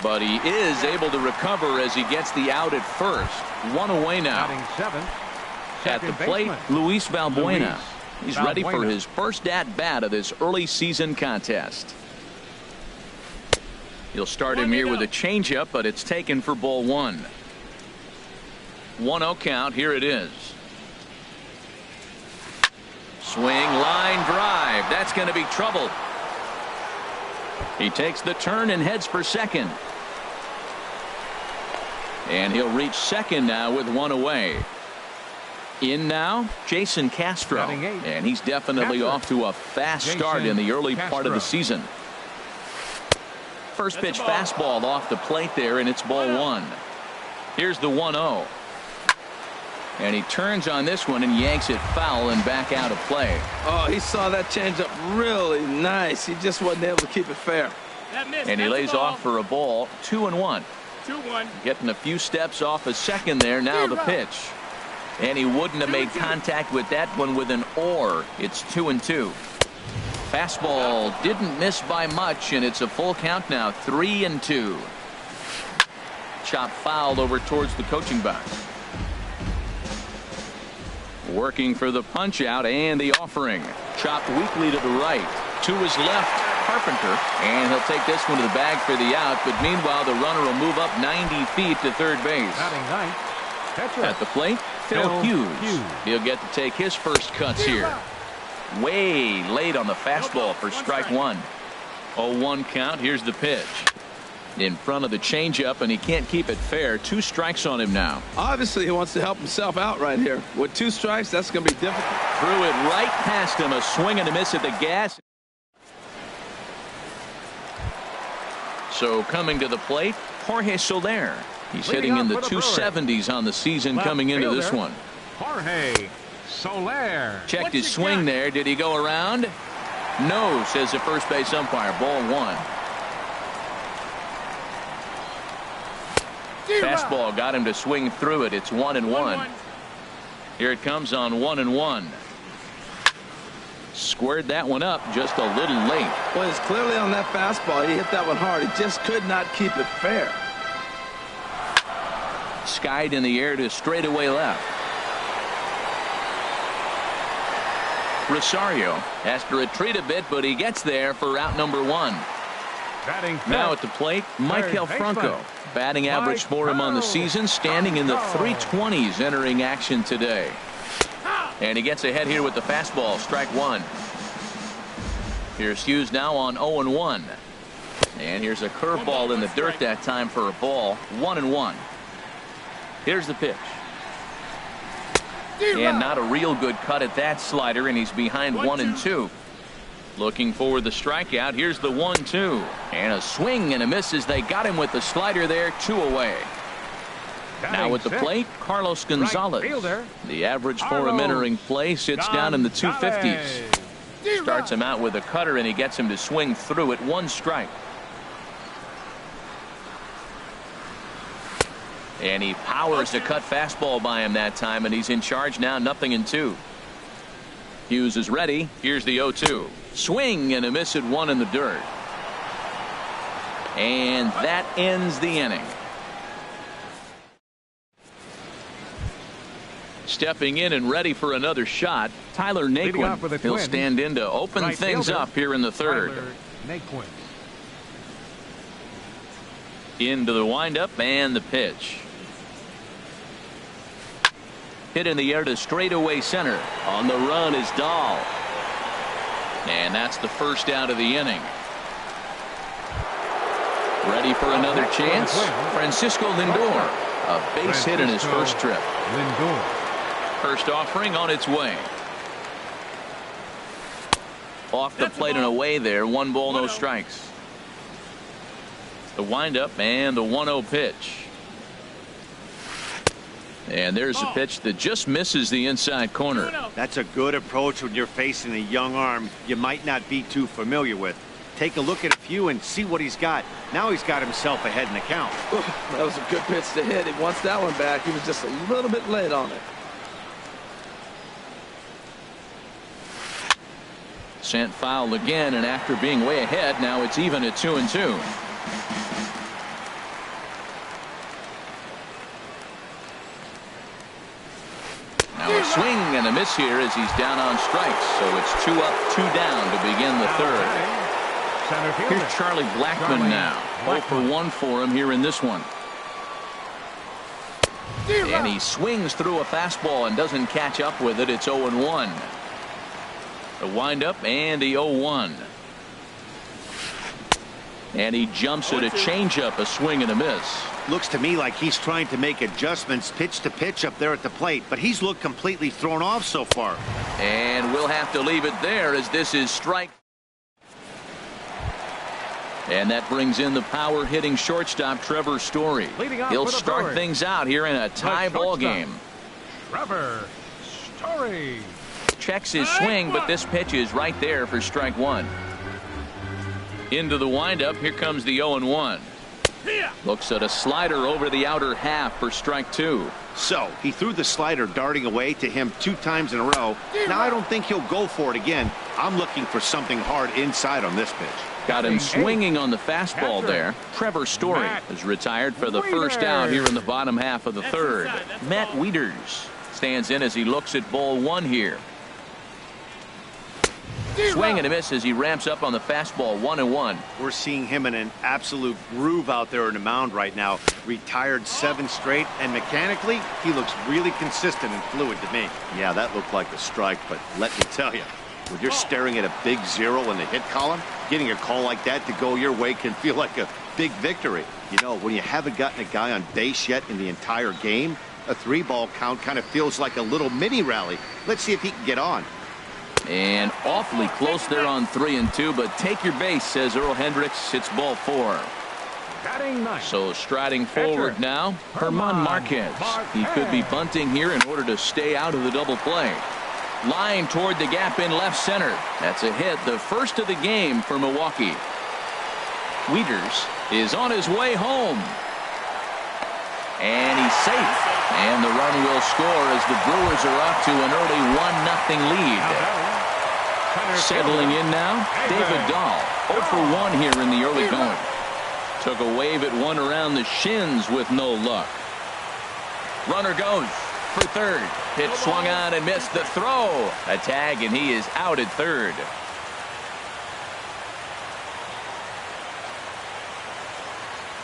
But he is able to recover as he gets the out at first. One away now. Batting seventh. At the plate, Luis Valbuena. He's ready for his first at-bat of this early season contest. He'll start him here with a changeup, but it's taken for ball one. 1-0 count. Here it is. Swing, line drive. That's going to be trouble. He takes the turn and heads for second. And he'll reach second now with one away. In now, Jason Castro. And he's definitely off to a fast start in the early part of the season. First pitch fastball off the plate there, and it's ball one. Here's the 1-0. And he turns on this one and yanks it foul and back out of play. Oh, he saw that changeup really nice. He just wasn't able to keep it fair. And he lays off for a ball. 2-1. 2-1. Getting a few steps off a second there. Now the pitch. And he wouldn't have made contact with that one with an or. It's 2-2. Fastball didn't miss by much, and it's a full count now. 3-2. Chop fouled over towards the coaching box. Working for the punch out and the offering. Chopped weakly to the right. To his left, Carpenter. And he'll take this one to the bag for the out. But meanwhile, the runner will move up 90 feet to third base. Batting ninth. At the plate, Phil Hughes. He'll get to take his first cuts here. Way late on the fastball for strike one. 0-1 count. Here's the pitch. In front of the changeup, and he can't keep it fair. 2 strikes on him now. Obviously, he wants to help himself out right here. With 2 strikes, that's going to be difficult. Threw it right past him. A swing and a miss at the gas. So coming to the plate, Jorge Soler. He's hitting in the 270s on the season coming into this one. Jorge Soler. Checked his swing there. Did he go around? No, says the first base umpire. Ball one. Fastball got him to swing through it. It's 1-1. Here it comes on 1-1. Squared that one up just a little late. Well, it's clearly on that fastball. He hit that one hard. He just could not keep it fair. Skied in the air to straightaway left. Rosario has to retreat a bit, but he gets there for out number 1. Now at the plate, Michael Franco. Batting average for him on the season, standing in the 320s entering action today. And he gets ahead here with the fastball. Strike one. Here's Hughes now on 0-1. And here's a curveball in the dirt that time for a ball. 1-1. Here's the pitch. And not a real good cut at that slider, and he's behind 1-2. Looking for the strikeout. Here's the 1-2. And a swing and a miss as they got him with the slider there. 2 away. Now at the plate, Carlos Gonzalez. The average for him entering play sits down in the 250s. Starts him out with a cutter, and he gets him to swing through it. 1 strike. And he powers a cut fastball by him that time, and he's in charge now. 0-2. Hughes is ready. Here's the 0-2. Swing and a miss at 1 in the dirt. And that ends the inning. Stepping in and ready for another shot, Tyler Naquin. He'll stand in to open things up here in the third. Into the windup and the pitch. hit in the air to straightaway center. On the run is Dahl. And that's the first out of the inning. Ready for another chance? Francisco Lindor. A base hit in his first trip. Lindor. First offering on its way. Off the plate and away there. 1 ball, no strikes. The windup and the 1-0 pitch. And there's a pitch that just misses the inside corner. That's a good approach when you're facing a young arm you might not be too familiar with. Take a look at a few and see what he's got. Now he's got himself ahead in the count. That was a good pitch to hit. He wants that one back. He was just a little bit late on it. Sent foul again, and after being way ahead, now it's even at 2-2. Now a swing and a miss here as he's down on strikes. So it's 2 up, 2 down to begin the third. Here's Charlie Blackmon now. 0 for 1 for him here in this one. And he swings through a fastball and doesn't catch up with it. It's 0-1. The windup and the 0-1. And he jumps at a changeup, a swing and a miss. Looks to me like he's trying to make adjustments pitch to pitch up there at the plate, but he's looked completely thrown off so far. And we'll have to leave it there as this is strike. And that brings in the power hitting shortstop Trevor Story. He'll start things out here in a tie ball game. Trevor Story. Checks his swing, but this pitch is right there for strike 1. Into the windup. Here comes the 0-1. Looks at a slider over the outer half for strike 2. So he threw the slider darting away to him 2 times in a row. Now I don't think he'll go for it again. I'm looking for something hard inside on this pitch. Got him swinging on the fastball there. Trevor Story is retired for the first out here in the bottom half of the third. Matt Wieters stands in as he looks at ball 1 here. Swing and a miss as he ramps up on the fastball. 1-1. We're seeing him in an absolute groove out there in the mound right now. Retired 7 straight, and mechanically he looks really consistent and fluid to me. Yeah, that looked like a strike, but let me tell you, when you're staring at a big 0 in the hit column, getting a call like that to go your way can feel like a big victory. You know, when you haven't gotten a guy on base yet in the entire game, a 3-ball count kind of feels like a little mini rally. Let's see if he can get on. And awfully close there on 3-2, but take your base, says Earl Hendricks. It's ball 4. So striding forward now, Herman Marquez. He could be bunting here in order to stay out of the double play. Line toward the gap in left center. That's a hit, the first of the game for Milwaukee. Wieters is on his way home. And he's safe. And the run will score as the Brewers are off to an early 1-0 lead. Settling in now, David Dahl. 0 for 1 here in the early going. Took a wave at one around the shins with no luck. Runner goes for third. Pitch swung on and missed the throw. A tag and he is out at third.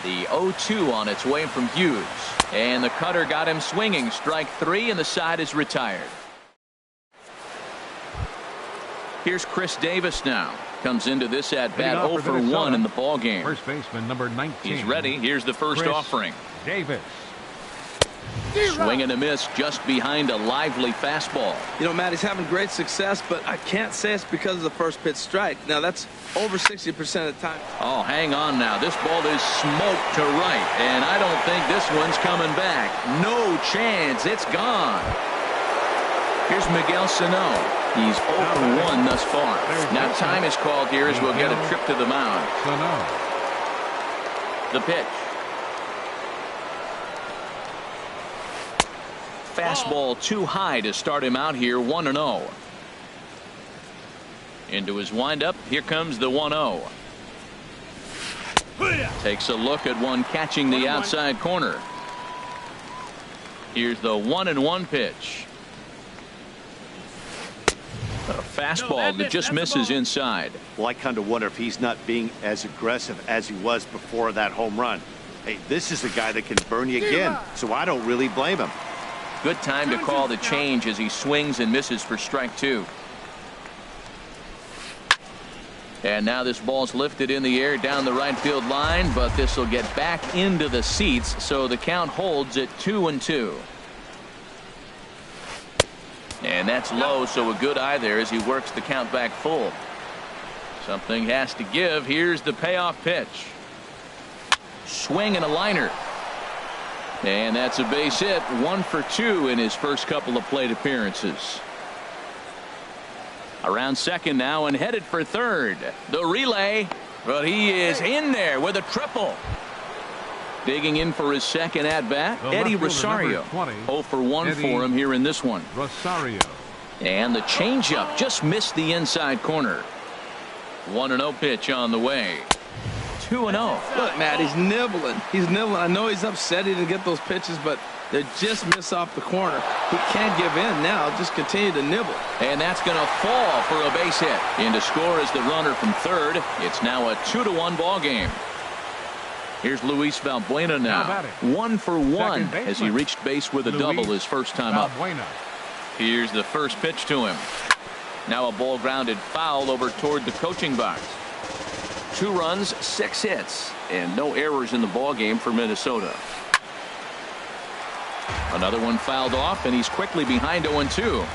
The 0-2 on its way from Hughes. And the cutter got him swinging. Strike 3 and the side is retired. Here's Chris Davis now. Comes into this at bat 0 for 1 in the ball game. First baseman number 19. He's ready. Here's the first offering. Davis. Swing and a miss just behind a lively fastball. You know, Matt, he's having great success, but I can't say it's because of the first pitch strike. Now, that's over 60% of the time. Oh, hang on now. This ball is smoked to right, and I don't think this one's coming back. No chance. It's gone. Here's Miguel Sano. He's 0 for 1 thus far. Now time is called here as we'll get a trip to the mound. The pitch. Fastball too high to start him out here. 1-0. Into his windup. Here comes the 1-0. Takes a look at one catching the outside corner. Here's the 1-1 pitch. A fastball that just misses inside. Well, I kind of wonder if he's not being as aggressive as he was before that home run. Hey, this is a guy that can burn you again, so I don't really blame him. Good time to call the change as he swings and misses for strike 2. And now this ball's lifted in the air down the right field line, but this will get back into the seats, so the count holds at 2-2. And that's low, so a good eye there as he works the count back full. Something has to give. Here's the payoff pitch. Swing and a liner. And that's a base hit. 1 for 2 in his first couple of plate appearances. Around second now and headed for third. The relay, but he is in there with a triple. Digging in for his second at bat, Eddie Rosario. 0 for 1 for him here in this one. Rosario. And the changeup just missed the inside corner. 1-0 pitch on the way. 2-0. Look, Matt, he's nibbling. He's nibbling. I know he's upset he didn't get those pitches, but they just miss off the corner. He can't give in now. Just continue to nibble. And that's going to fall for a base hit. In to score is the runner from third. It's now a 2-1 ball game. Here's Luis Valbuena now. 1 for 1 as he reached base with a double his first time up. Here's the first pitch to him. Now a ball grounded foul over toward the coaching box. 2 runs, 6 hits, and no errors in the ball game for Minnesota. Another one fouled off, and he's quickly behind 0-2.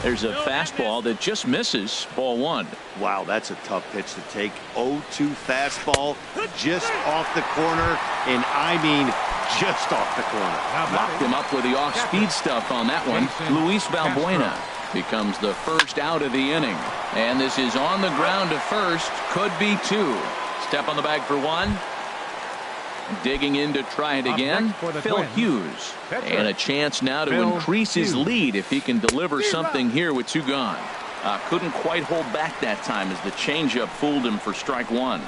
There's a fastball that just misses. Ball 1. Wow, that's a tough pitch to take. 0-2 fastball just off the corner, and I mean just off the corner. Locked him up with the off-speed stuff on that one. Luis Valbuena becomes the first out of the inning. And this is on the ground to first. Could be 2. Step on the bag for 1. Digging in to try it again, Phil Hughes. And a chance now to increase his lead if he can deliver something here with 2 gone. Couldn't quite hold back that time as the changeup fooled him for strike 1.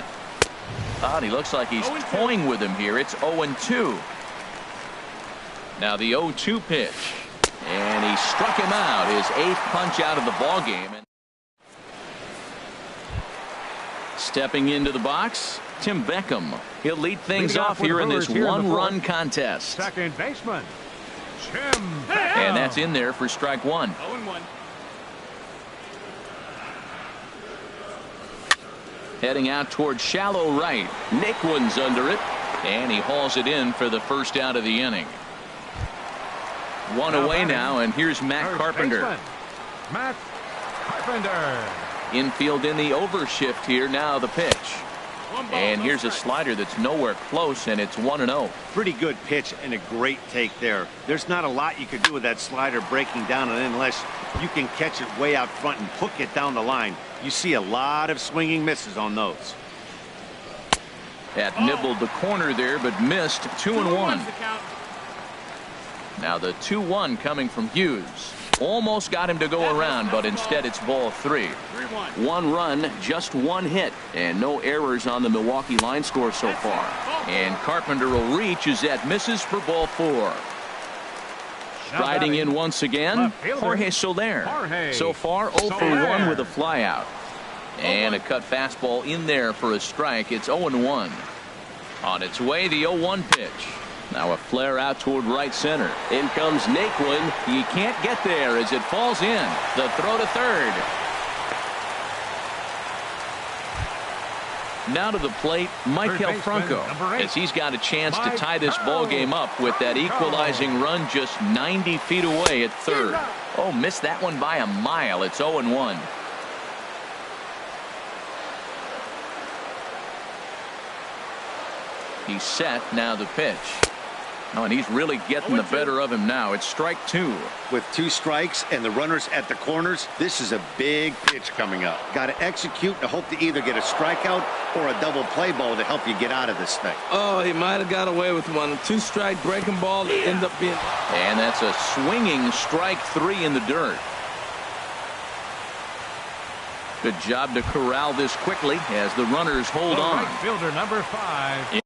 He looks like he's toying with him here. It's 0-2. Now the 0-2 pitch. And he struck him out, his 8th punch out of the ball game. Stepping into the box, Tim Beckham. He'll lead things off here in this 1-run contest. Second baseman, Tim Beckham. And that's in there for strike 1. 0-1. Heading out toward shallow right. Naquin's under it, and he hauls it in for the first out of the inning. 1 away now, and here's Matt Carpenter. Matt Carpenter. Infield in the overshift here. Now the pitch. And here's a slider that's nowhere close, and it's 1-0. Pretty good pitch and a great take there. There's not a lot you could do with that slider breaking down, and unless you can catch it way out front and hook it down the line, you see a lot of swinging misses on those. That nibbled the corner there, but missed. 2-1. Now the 2-1 coming from Hughes. Almost got him to go around, but instead it's ball 3. 1 run, just 1 hit, and no errors on the Milwaukee line score so far. And Carpenter will reach as that misses for ball 4. Striding in once again, Jorge Soler. So far 0 for 1 with a flyout. And a cut fastball in there for a strike. It's 0-1. On its way, the 0-1 pitch. Now a flare out toward right center. In comes Naquin. He can't get there as it falls in. The throw to third. Now to the plate, Maikel Franco, as he's got a chance to tie this ball game up with that equalizing run just 90 feet away at third. Oh, missed that one by a mile. It's 0-1. He's set. Now the pitch. Oh, and he's really getting the better of him now. It's strike 2. With 2 strikes and the runners at the corners, this is a big pitch coming up. Got to execute and hope to either get a strikeout or a double play ball to help you get out of this thing. Oh, he might have got away with one. 2-strike breaking ball that ends up being. And that's a swinging strike 3 in the dirt. Good job to corral this quickly as the runners hold on. Right fielder number 5.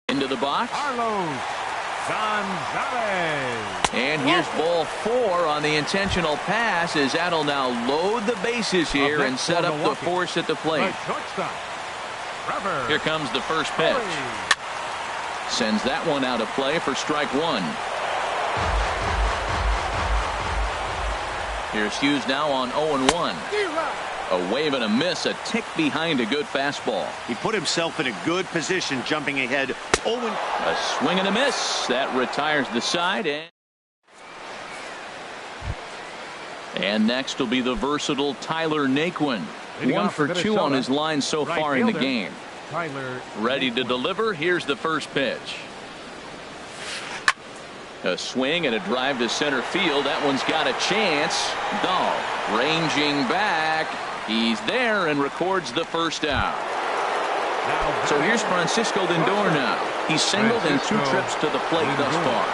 Into the box. Carlos Gonzalez. And here's ball 4 on the intentional pass as that'll now load the bases here and set up the force at the plate. The shortstop, Trevor. Here comes the first pitch. Sends that one out of play for strike one. Here's Hughes now on 0-1. A wave and a miss, a tick behind a good fastball. He put himself in a good position jumping ahead. Owen. A swing and a miss. That retires the side. And next will be the versatile Tyler Naquin. 1 for 2 on his line so far in the game. Ready to deliver. Here's the first pitch. A swing and a drive to center field. That one's got a chance. Dahl ranging back. He's there and records the first out. So here's Francisco Lindor now. He's singled in 2 trips to the plate thus far.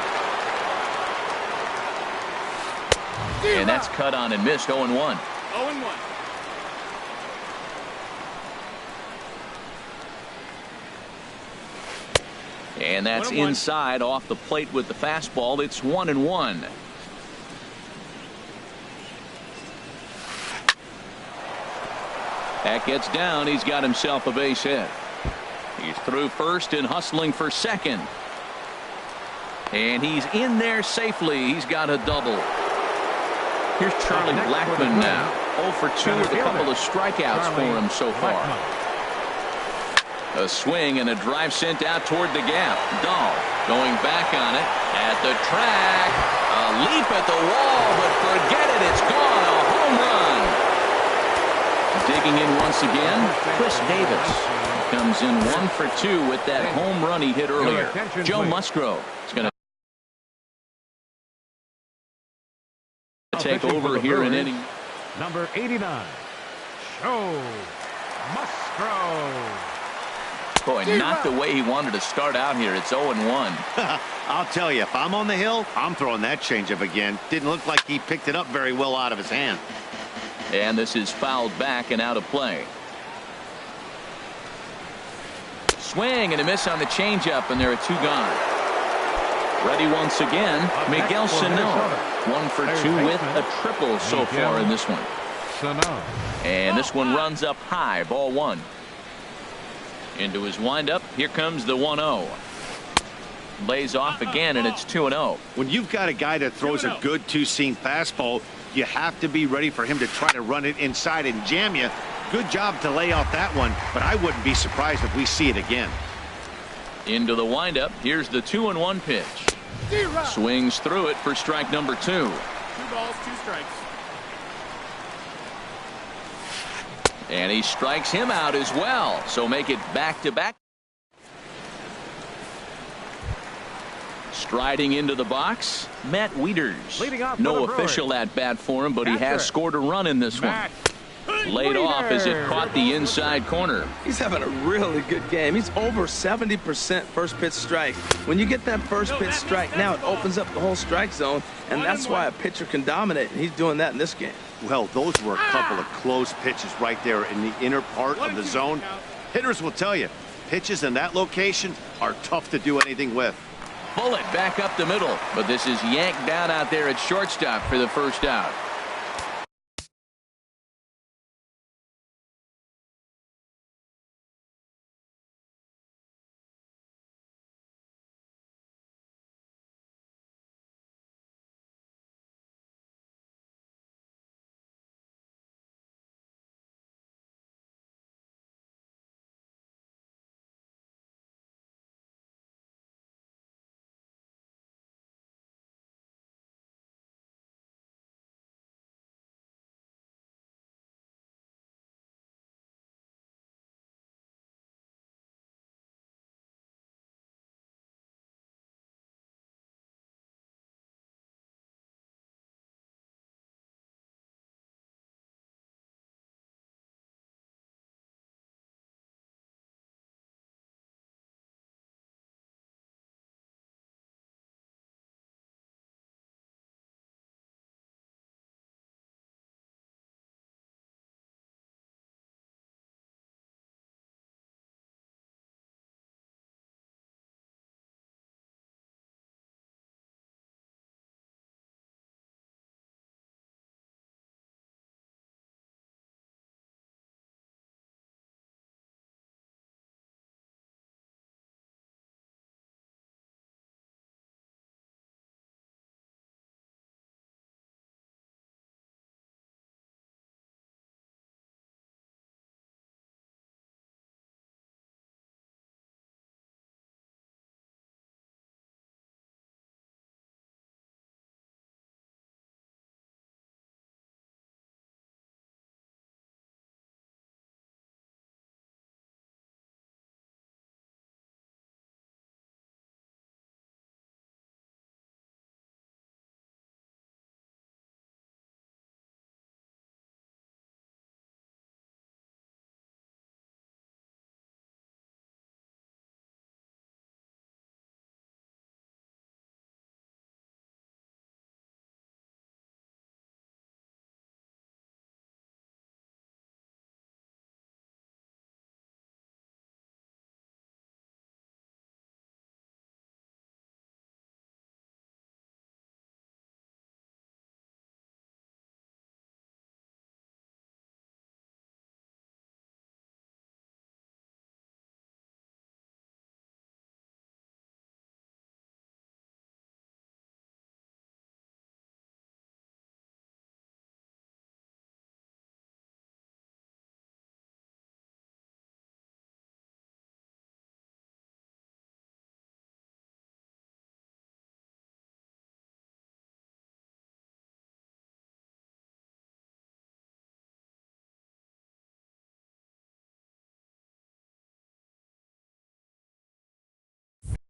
And that's cut on and missed. 0-1. 0-1. And that's inside off the plate with the fastball. It's 1-1. That gets down. He's got himself a base hit. He's through first and hustling for second. And he's in there safely. He's got a double. Here's Charlie Blackmon now. 0 for 2 with a couple of strikeouts for him so far. A swing and a drive sent out toward the gap. Dahl going back on it at the track. A leap at the wall, but forget it. It's gone. A home run. Digging in once again, Chris Davis comes in 1 for 2 with that home run he hit earlier. Joe Musgrove is going to take over here in inning. Number 89, Joe Musgrove. Boy, not the way he wanted to start out here. It's 0-1. I'll tell you, if I'm on the hill, I'm throwing that changeup again. Didn't look like he picked it up very well out of his hand. And this is fouled back and out of play. Swing and a miss on the changeup, and there are 2 gone. Ready once again, Miguel Sano. 1 for 2 with a triple so far in this one. And this one runs up high, ball 1. Into his windup, here comes the 1-0. Lays off again, and it's 2-0. When you've got a guy that throws a good 2-seam fastball, you have to be ready for him to try to run it inside and jam you. Good job to lay off that one, but I wouldn't be surprised if we see it again. Into the windup, here's the 2-1 pitch. Swings through it for strike number 2. 2 balls, 2 strikes. And he strikes him out as well. So make it back-to-back. Striding into the box, Matt Wieters. No official at bat for him, but he has scored a run in this one. Laid off as it caught the inside corner. He's having a really good game. He's over 70% first pitch strike. When you get that first pitch strike, now it opens up the whole strike zone, and that's why a pitcher can dominate, and he's doing that in this game. Well, those were a couple of close pitches right there in the inner part of the zone. Hitters will tell you, pitches in that location are tough to do anything with. Bullet back up the middle, but this is yanked down out there at shortstop for the first out.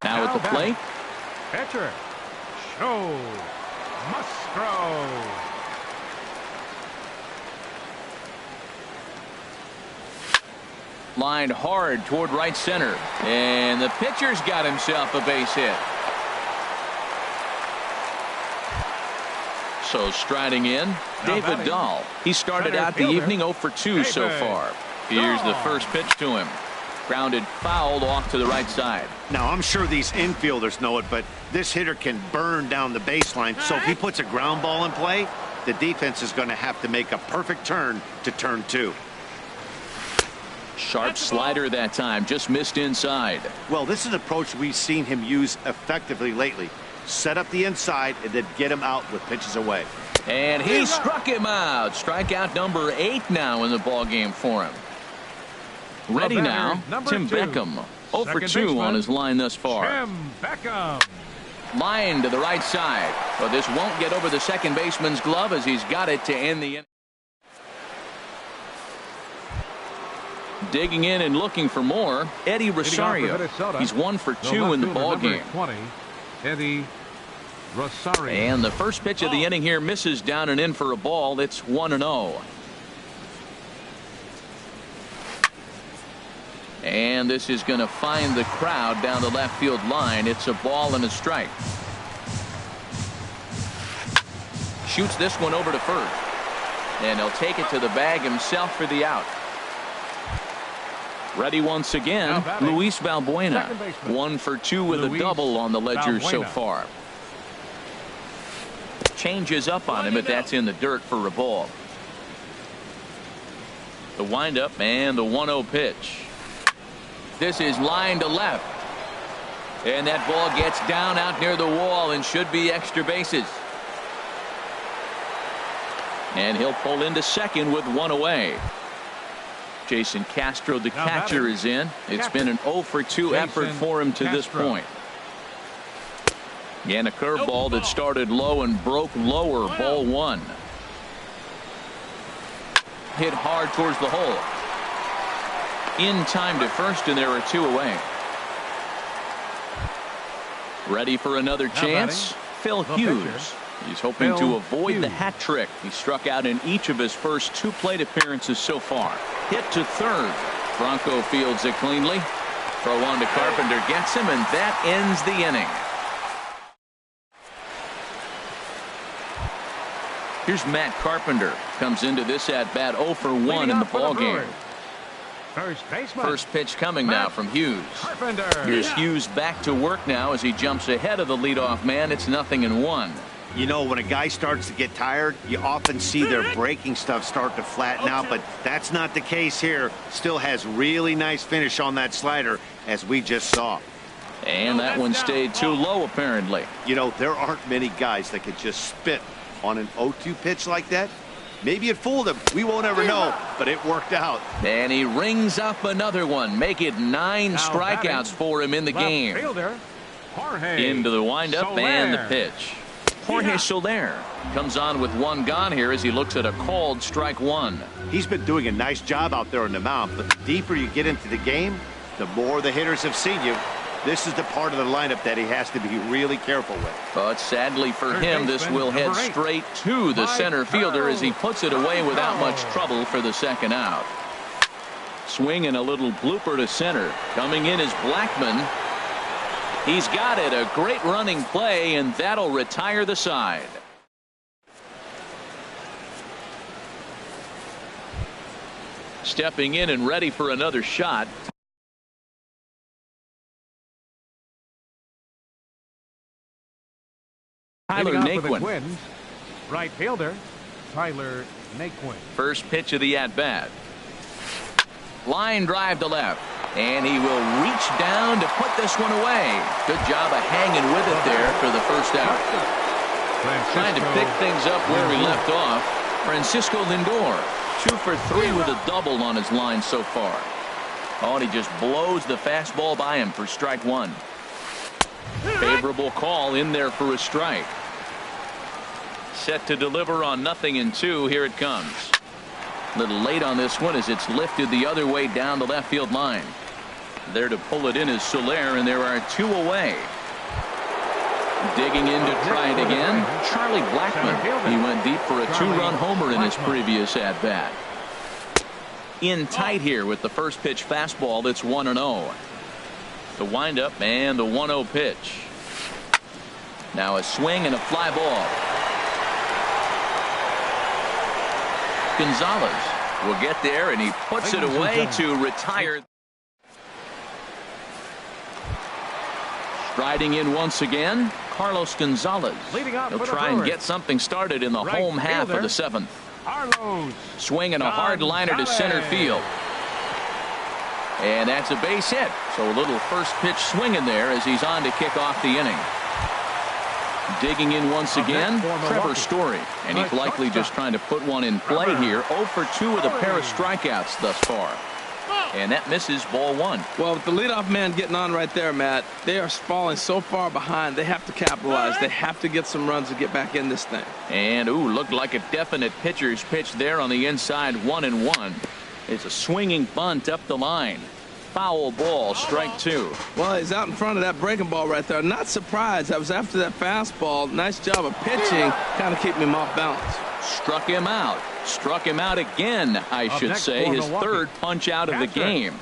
Now at the plate. Pitcher. Show. Musgrove. Lined hard toward right center. And the pitcher's got himself a base hit. So striding in, David Dahl. He started out the evening 0 for 2 so far. Here's the first pitch to him. Grounded foul off to the right side. Now, I'm sure these infielders know it, but this hitter can burn down the baseline. So if he puts a ground ball in play, the defense is going to have to make a perfect turn to turn 2. Sharp slider that time, just missed inside. Well, this is an approach we've seen him use effectively lately. Set up the inside and then get him out with pitches away. And he struck him out. Strikeout number 8 now in the ball game for him. Ready now, Tim Beckham. 0 for 2 on his line thus far. Tim Beckham. Line to the right side. But this won't get over the second baseman's glove as he's got it to end the inning. Digging in and looking for more, Eddie Rosario. He's 1 for 2 in the ball game. 20, Eddie Rosario. And the first pitch of the inning here misses down and in for a ball. It's 1-0. And this is going to find the crowd down the left field line. It's a ball and a strike. Shoots this one over to first. And he'll take it to the bag himself for the out. Ready once again, Luis Valbuena. 1 for 2 with a double on the ledger so far. Changes up on him, but that's in the dirt for a ball. The windup and the 1-0 pitch. This is line to left. And that ball gets down out near the wall and should be extra bases. And he'll pull into second with 1 away. Jason Castro, the catcher, is in. It's been an 0 for 2 effort for him to this point. And a curveball that started low and broke lower. Ball 1. Hit hard towards the hole. In time to first, and there are 2 away. Ready for another chance? Phil Hughes. He's hoping to avoid the hat trick. He struck out in each of his first 2 plate appearances so far. Hit to third. Bronco fields it cleanly. Throw on to Carpenter, gets him, and that ends the inning. Here's Matt Carpenter. Comes into this at bat 0 for 1 in the ball game. First pitch coming now from Hughes. Here's Hughes back to work now as he jumps ahead of the leadoff man. It's 0-1. You know, when a guy starts to get tired, you often see their breaking stuff start to flatten out, but that's not the case here. Still has really nice finish on that slider, as we just saw. And that one stayed too low, apparently. You know, there aren't many guys that could just spit on an 0-2 pitch like that. Maybe it fooled him. We won't ever know, but it worked out. And he rings up another one. Make it 9 strikeouts for him in the game. Into the windup and the pitch. Jorge Soler comes on with 1 gone here as he looks at a called strike 1. He's been doing a nice job out there on the mound, but the deeper you get into the game, the more the hitters have seen you. This is the part of the lineup that he has to be really careful with. But sadly for him, this will head straight to the center fielder as he puts it away without much trouble for the second out. Swing and a little blooper to center. Coming in is Blackman. He's got it. A great running play, and that'll retire the side. Stepping in and ready for another shot. Tyler Naquin. Right fielder, Tyler Naquin. First pitch of the at-bat. Line drive to left. And he will reach down to put this one away. Good job of hanging with it there for the first out. Trying to pick things up where he left off. Francisco Lindor, 2 for 3 with a double on his line so far. Oh, and he just blows the fastball by him for strike 1. Favorable call in there for a strike. Set to deliver on 0-2. Here it comes. A little late on this one as it's lifted the other way down the left field line. There to pull it in is Soler, and there are 2 away. Digging in to try it again, Charlie Blackmon. He went deep for a 2-run homer in his previous at-bat. In tight here with the first pitch fastball that's 1-0. The windup and the 1-0 pitch. Now a swing and a fly ball. Gonzalez will get there, and he puts it away to retire. Striding in once again, Carlos Gonzalez. He'll try and get something started in the home half of the 7th. Swinging a hard liner to center field. And that's a base hit. So a little first pitch swing in there as he's on to kick off the inning. Digging in once again, Trevor Story. And he's likely just trying to put one in play here. 0 for 2 with a pair of strikeouts thus far. And that misses, ball 1. Well, with the leadoff man getting on right there, Matt, they are falling so far behind. They have to capitalize. They have to get some runs to get back in this thing. And, ooh, looked like a definite pitcher's pitch there on the inside, 1-1. It's a swinging bunt up the line. Foul ball, strike 2. Well, he's out in front of that breaking ball right there. Not surprised. I was after that fastball. Nice job of pitching, kind of keeping him off balance. Struck him out. Struck him out again, I should say. His 3rd punch out of the game.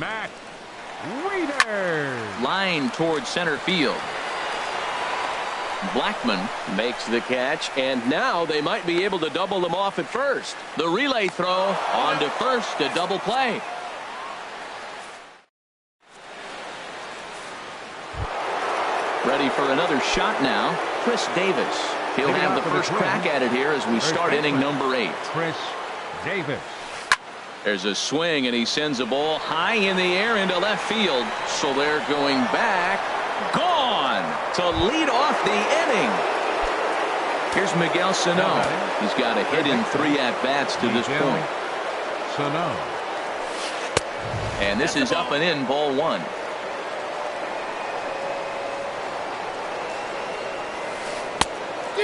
Matt Reeder. Line towards center field. Blackmon makes the catch, and now they might be able to double them off at first. The relay throw on to first, a double play. Ready for another shot now, Chris Davis. He'll have the first crack at it here as we start inning number 8. Chris Davis. There's a swing, and he sends a ball high in the air into left field. So they're going back. Gone to lead off the inning. Here's Miguel Sano. He's got a hit in 3 at-bats to this point. Sano. And this is up and in, ball 1.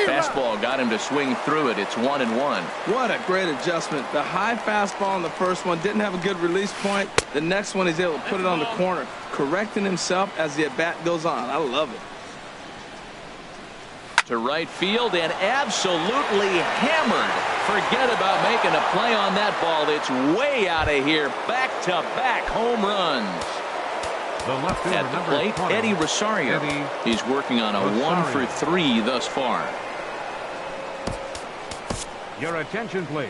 Fastball got him to swing through it. It's 1-1. What a great adjustment. The high fastball on the first one didn't have a good release point. The next one he's able to put it on the corner, correcting himself as the at-bat goes on. I love it. To right field and absolutely hammered. Forget about making a play on that ball. It's way out of here. Back-to-back home runs. At the plate, Eddie Rosario. He's working on a 1 for 3 thus far. Your attention, please.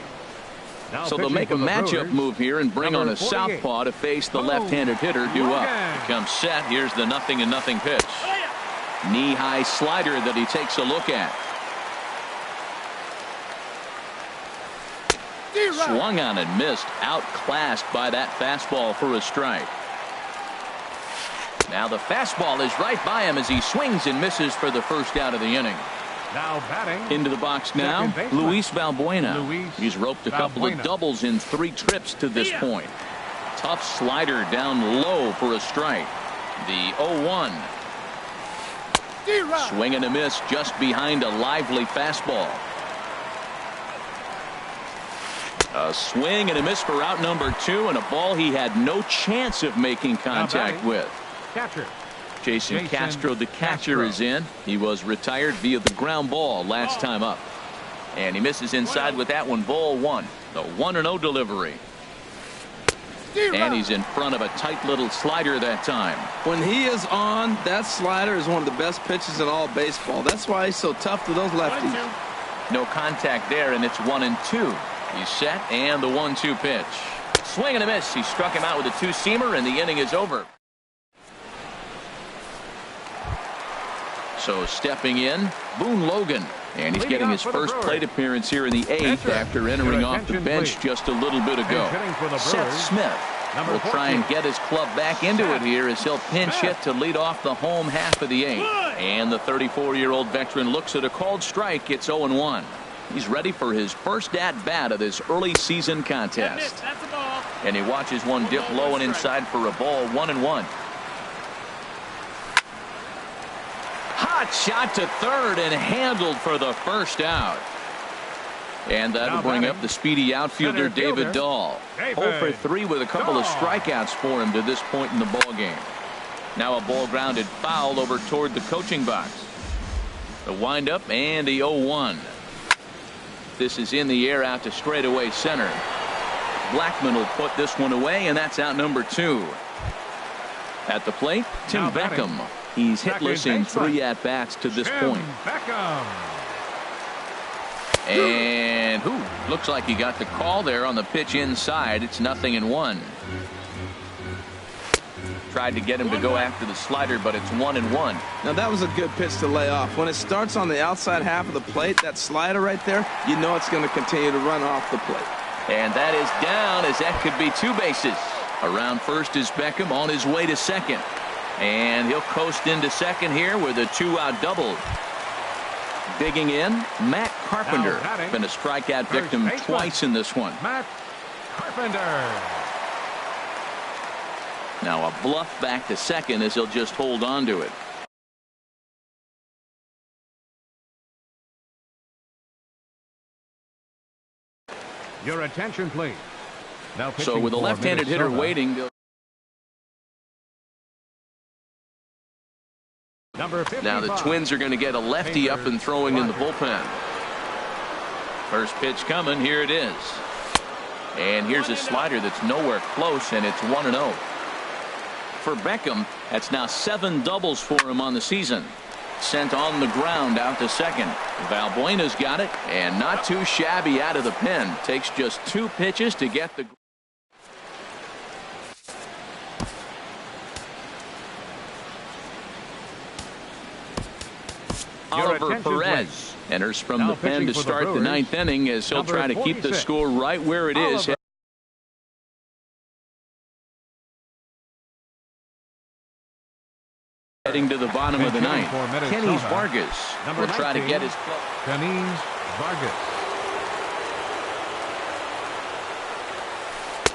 Now so they'll make a matchup move here and bring on a southpaw to face the left-handed hitter due up. Comes set. Here's the 0-0 pitch. Knee-high slider that he takes a look at. Swung on and missed. Outclassed by that fastball for a strike. Now the fastball is right by him as he swings and misses for the first out of the inning. Now batting. Into the box now, Luis Valbuena. He's roped a couple of doubles in 3 trips to this point. Tough slider down low for a strike. The 0-1. Swing and a miss just behind a lively fastball. A swing and a miss for out number 2, and a ball he had no chance of making contact with. Catcher. Jason Castro, the catcher, is in. He was retired via the ground ball last time up. And he misses inside with that one, ball 1. The 1-0 delivery. And he's in front of a tight little slider that time. When he is on, that slider is one of the best pitches in all baseball. That's why he's so tough to those lefties. No contact there, and it's 1-2. He's set, and the 1-2 pitch. Swing and a miss. He struck him out with a 2-seamer, and the inning is over. So stepping in, Boone Logan. And he's getting his first plate appearance here in the 8th after entering off the bench just a little bit ago. Seth Smith will try and get his club back into it here as he'll pinch hit to lead off the home half of the 8th. And the 34-year-old veteran looks at a called strike. It's 0-1. He's ready for his first at-bat of this early season contest. And he watches one dip low and inside for a ball, 1-1. Hot shot to third and handled for the first out. And that'll bring up the speedy outfielder David Dahl. 0 for 3 with a couple of strikeouts for him to this point in the ball game. Now a ball grounded foul over toward the coaching box. The windup and the 0-1. This is in the air out to straightaway center. Blackman will put this one away, and that's out number 2. At the plate, Tim Beckham. He's hitless in 3 at-bats to this point. And looks like he got the call there on the pitch inside. It's 0-1. Tried to get him to go after the slider, but it's 1-1. Now that was a good pitch to lay off. When it starts on the outside half of the plate, that slider right there, you know it's going to continue to run off the plate. And that is down, as that could be 2 bases. Around first is Beckham on his way to second. And he'll coast into second here with a 2-out double. Digging in, Matt Carpenter. Been a strikeout victim twice in this one. Matt Carpenter. Now a bluff back to second as he'll just hold on to it. Your attention, please. Now so with a left-handed hitter waiting, now the Twins are going to get a lefty up and throwing in the bullpen. First pitch coming. Here it is. And here's a slider that's nowhere close, and it's 1-0. For Beckham, that's now 7 doubles for him on the season. Sent on the ground out to second. Valbuena's got it, and not too shabby out of the pen. Takes just 2 pitches to get the. Oliver Perez enters from the pen to start the 9th inning as he'll try to keep the score right where it is. Heading to the bottom of the 9th. Kenny Vargas will try to get his. Kenny Vargas.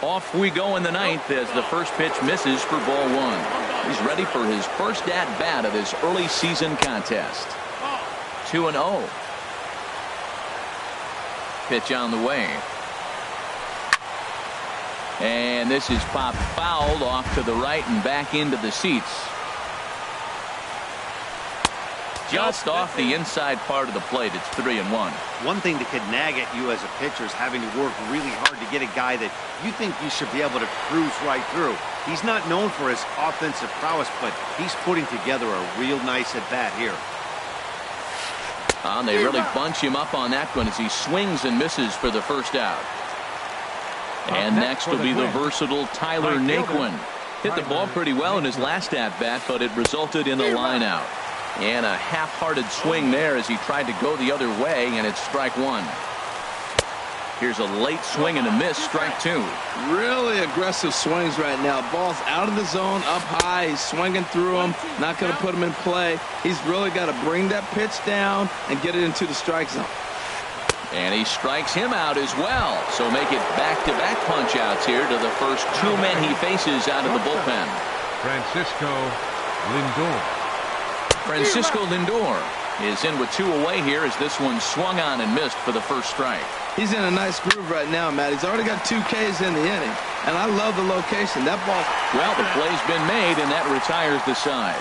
Off we go in the 9th as the first pitch misses for ball 1. He's ready for his first at-bat of this early season contest. 2-0. Pitch on the way. And this is popped fouled off to the right and back into the seats. Just off the inside part of the plate. It's 3-1. One thing that could nag at you as a pitcher is having to work really hard to get a guy that you think you should be able to cruise right through. He's not known for his offensive prowess, but he's putting together a real nice at-bat here. They really bunch him up on that one as he swings and misses for the first out. And next will be the versatile Tyler Naquin. Hit the ball pretty well in his last at-bat, but it resulted in a line out. And a half-hearted swing there as he tried to go the other way, and it's strike 1. Here's a late swing and a miss, strike 2. Really aggressive swings right now. Ball's out of the zone, up high. He's swinging through them, not going to put him in play. He's really got to bring that pitch down and get it into the strike zone. And he strikes him out as well. So make it back-to-back punch-outs here to the first 2 men he faces out of the bullpen. Francisco Lindor. Francisco Lindor is in with 2 away here as this one swung on and missed for the first strike. He's in a nice groove right now, Matt. He's already got 2 Ks in the inning, and I love the location. That ball. Well, the play's been made, and that retires the side.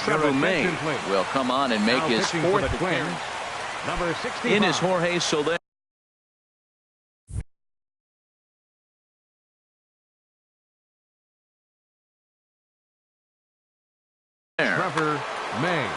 Trevor May will come on and make his 4th appearance. Number 65. In is Jorge Soler. Trevor May.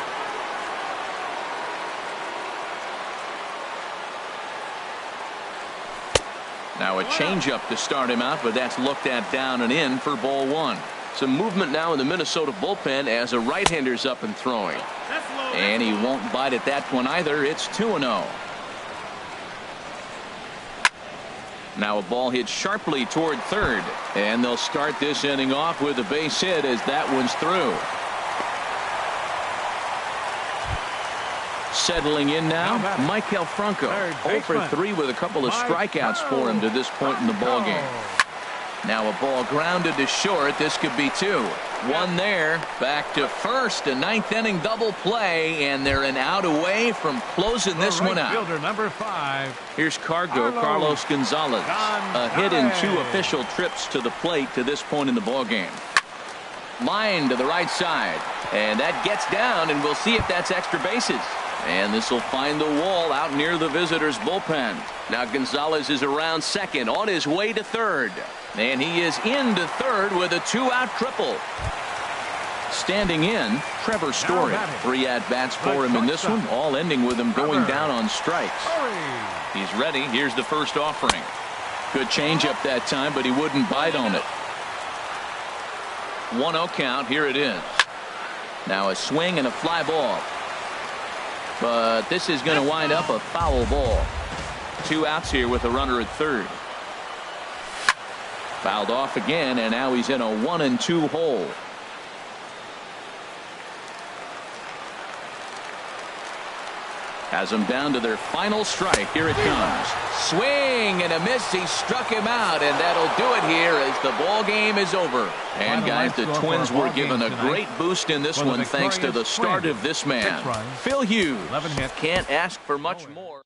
Now a changeup to start him out, but that's looked at down and in for ball 1. Some movement now in the Minnesota bullpen as a right-hander's up and throwing. And he won't bite at that one either. It's 2-0. Now a ball hit sharply toward third. And they'll start this inning off with a base hit as that one's through. Settling in now, Maikel Franco. 0 for 3 with a couple of strikeouts for him to this point in the ballgame. Now a ball grounded to short. This could be two. One there. Back to first. A ninth inning double play, and they're an out away from closing this one out. Fielder number 5. Here's Carlos Gonzalez. A hit in 2 official trips to the plate to this point in the ball game. Line to the right side, and that gets down, and we'll see if that's extra bases. And this will find the wall out near the visitors' bullpen. Now Gonzalez is around second, on his way to third. And he is into third with a 2-out triple. Standing in, Trevor Story. 3 at-bats for him in this one, all ending with him going down on strikes. He's ready. Here's the first offering. Good changeup that time, but he wouldn't bite on it. 1-0 count. Here it is. Now a swing and a fly ball. But this is going to wind up a foul ball. 2 outs here with a runner at third. Fouled off again, and now he's in a 1-2 hole. Has them down to their final strike. Here it comes. Swing and a miss. He struck him out, and that'll do it here as the ball game is over. And guys, the Twins were given a great boost in this one thanks to the start of this man, Phil Hughes. Can't ask for much more.